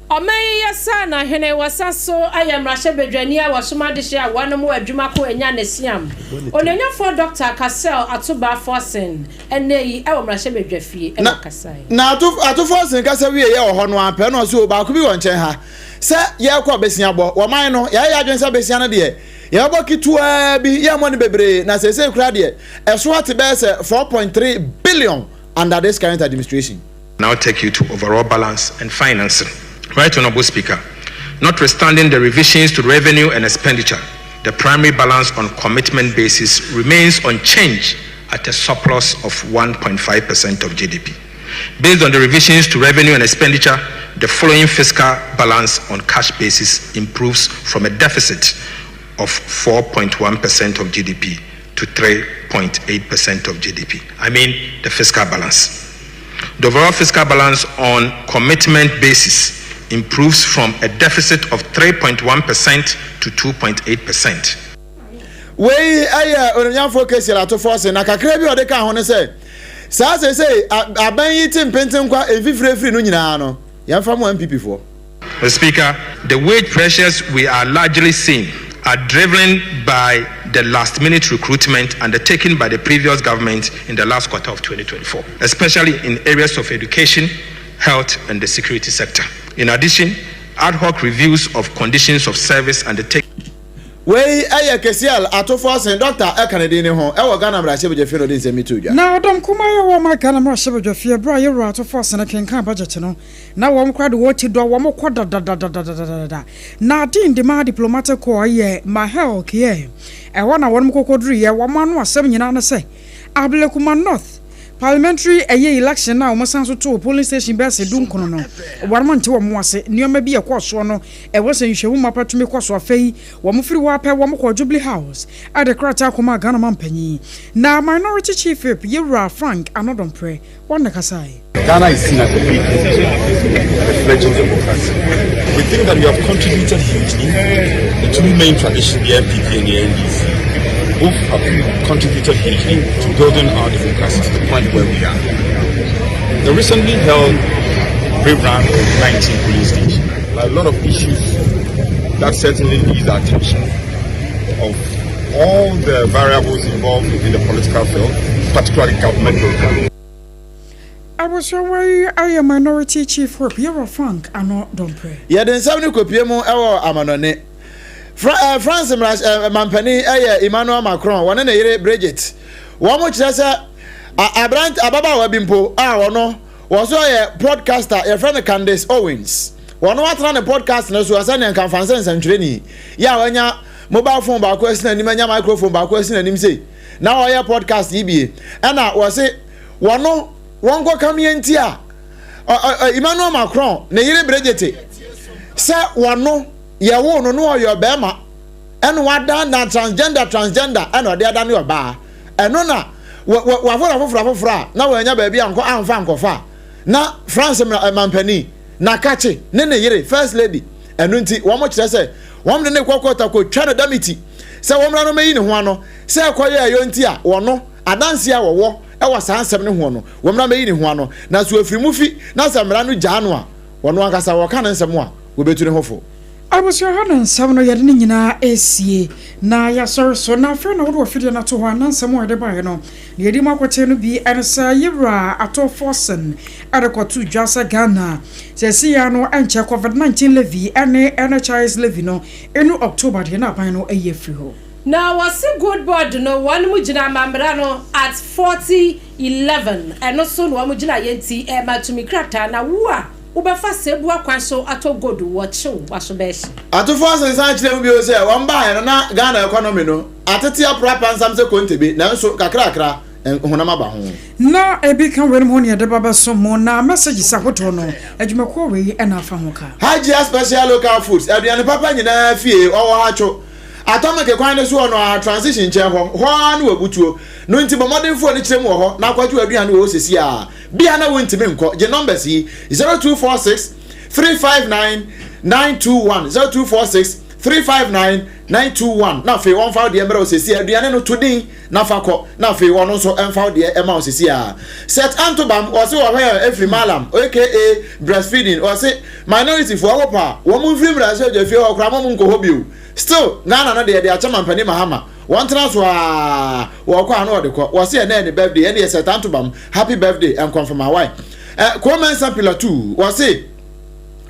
Omeya sana hene wasaso ayamrashe bedwania wasoma dehye a wanom adwuma ko anya nesiam onanyafo Dr. Kasel Atoba Forsen eneyi awomrashe bedwafie e makasai na atu Forsen kasa wie ye ho no ampe no so ba ko bi won chen ha se ye kwa besia bo wo man no ye adwen se besia no de ye bo kitua bi ye mo ne bebre na se kura de eso ate be se 4.3 billion under this current administration. Now take you to overall balance and financing. Right, Honorable Speaker, notwithstanding the revisions to revenue and expenditure, the primary balance on commitment basis remains unchanged at a surplus of 1.5% of GDP. Based on the revisions to revenue and expenditure, the following fiscal balance on cash basis improves from a deficit of 4.1% of GDP to 3.8% of GDP. I mean the fiscal balance. The overall fiscal balance on commitment basis improves from a deficit of 3.1% to 2.8%. We onyam focus here to force na kakra bi odeka ho ne say sa say aban yi tim pentin kwa enfifrefri no nyina no yamfa mo MPP for. Mr. Speaker, the wage pressures we are largely seeing are driven by the last-minute recruitment undertaken by the previous government in the last quarter of 2024, especially in areas of education, health, and the security sector. In addition, ad hoc reviews of conditions of service undertaken. We kesial atofo Dr. Ekanedine ho e wo Ghana mra shebe jefie no de nsemi to dwa na dom kuma ye wo ma Ghana mra shebe jefie bra ye ro atofo se na kenkan budget no na wo mkwade wo ti do wo mkwa da na din de ma diplomatic ko ye ma help ye e wo na wo mkokoduru ye wo ma no asem nyina na se Ablekuma North parliamentary election na omosanso to polling station be se dun kono no warmante wo mo ase nioma bi ekoso no e wo se nhwewu mapatumi koso afei wo mo firi wa pe wo mo ko Jubilee House ade krata akoma Ghana mampanyi na minority chief whip Yewura Frank Anodompre won kasai. Ghana is seen as a big fledgling democracy. We think that we have contributed hugely. The two main traditions, the MPP and the NDC, both have contributed hugely to building our democracy to the point where we are. The recently held Rebrand 19 polling station, a lot of issues that certainly needs the attention of all the variables involved in the political field, particularly government program. I was away a minority chief whip Yewura Frank Anodompre. Yeah, then 7 kopiemu ewo amanone. France Mampani Emmanuel Macron one na yere Bridget one mo kire se ababa wa bimpo wono wo so ye podcaster your friend Candace Owens wono watra na podcast na so asa na kan fansen santwere ni ya wanya mobile phone ba ko asina nim anya microphone ba ko asina nim sei na wo ye podcast yibie na wo se wono wonko kamienti a Emmanuel Macron na yere Bridget se wono ye wo no your bema eno wada na transgender eno de adane oba eno na wafofra na wanya ba bia anko amfa ankofa na France Mampani na kache ne yire first lady eno nti wo mo kire se wo mo ne kokota ko twa no damiti se wo mra no meyi ne ho ano se koye ayo nti a wo no adanse a wo e wa sansem ne ho no wo mra meyi ne ho ano na so afiri mu fi na samra no gya no a wo no ankasa wo ka ne nsem a wo betu ne hofo. I was your hand and 7 years in ACA. Na ya sir, so now friend of what figure not to one and some more the buy no. The Edema be and say Yewura ato forcing adequate to Jasa Ghana. Says Siano and check COVID-19 levy and NHIS levy no in October the na buy no a year free. Now was a good board no one mujina mambrano at 40-11 and also one mujina yenti Emma to me crata na wa. Ubefa sebu akwanso ato godu wacho wasobeshi ato force san chire mu bi o se won ba na Ghana economy no atete aprapa nsam se kontebe na nso kakrakra honama ba ho na ebi kan were mo ne de baba so mo na message sahoto no adwumako we e na afa ho ka Hajia special local foods aduane papa nyina fie owo hacho atomeke kwan ne so no transition che ho na wabutuo no nti bomodin fo ne chire mu ho na kwaju aduane wo sesi a bia na wontime nko je numbers yi 0246 359 921 0246 359 921 na fe won fa de emre osesi aduane no todin na fakọ na fe won nso emfa de ema osesi a set antobam o se wo hwe every malam aka breastfeeding o se minority for opa wo mu free brasse je fe okra mo nko hobiu still Ghana na de achama mpani mahama one transfer wo kwa na odekọ wo se na birthday and set antobam happy birthday and confirm my wife comment sample 2 wo se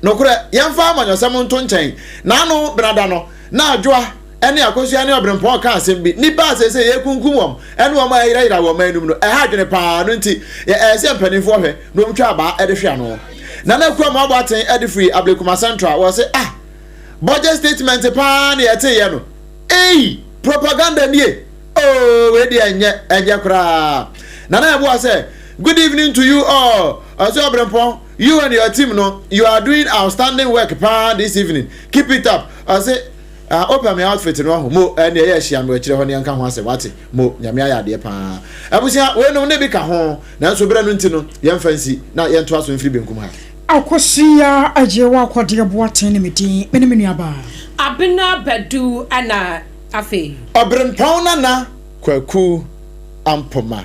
no kure yemfa amanyosem nto nchen na no brada no na adwoa ene akosua ne obrempon ka asem bi ni ba se ye kunkumwom ene wo ma ira wo manum no ha adwene pa no nti se mpanifo hwe no mtwa ba ede hwe ano na kwa ma abaten ede free Ablekuma Central wo se budget statement pa na yete ye no Hey, propaganda nie. Oh, where the enye kra. Nana Yabua say, good evening to you all. Also, Obrempong, you and your team, no, you are doing outstanding work this evening. Keep it up. I say, open my outfit no mo and yeah she am we chire ho ne nka ho ase wate mo nyame ya de pa. Abusia we no ne bi ka ho na so bra no nti no ye mfansi na ye nto aso mfiri benkum ha. AKOSUA AGYEIWAA kwade boaten ne medin me ne menuaba. ABENA bedu ana afi. Obrempong na kwaku ampoma.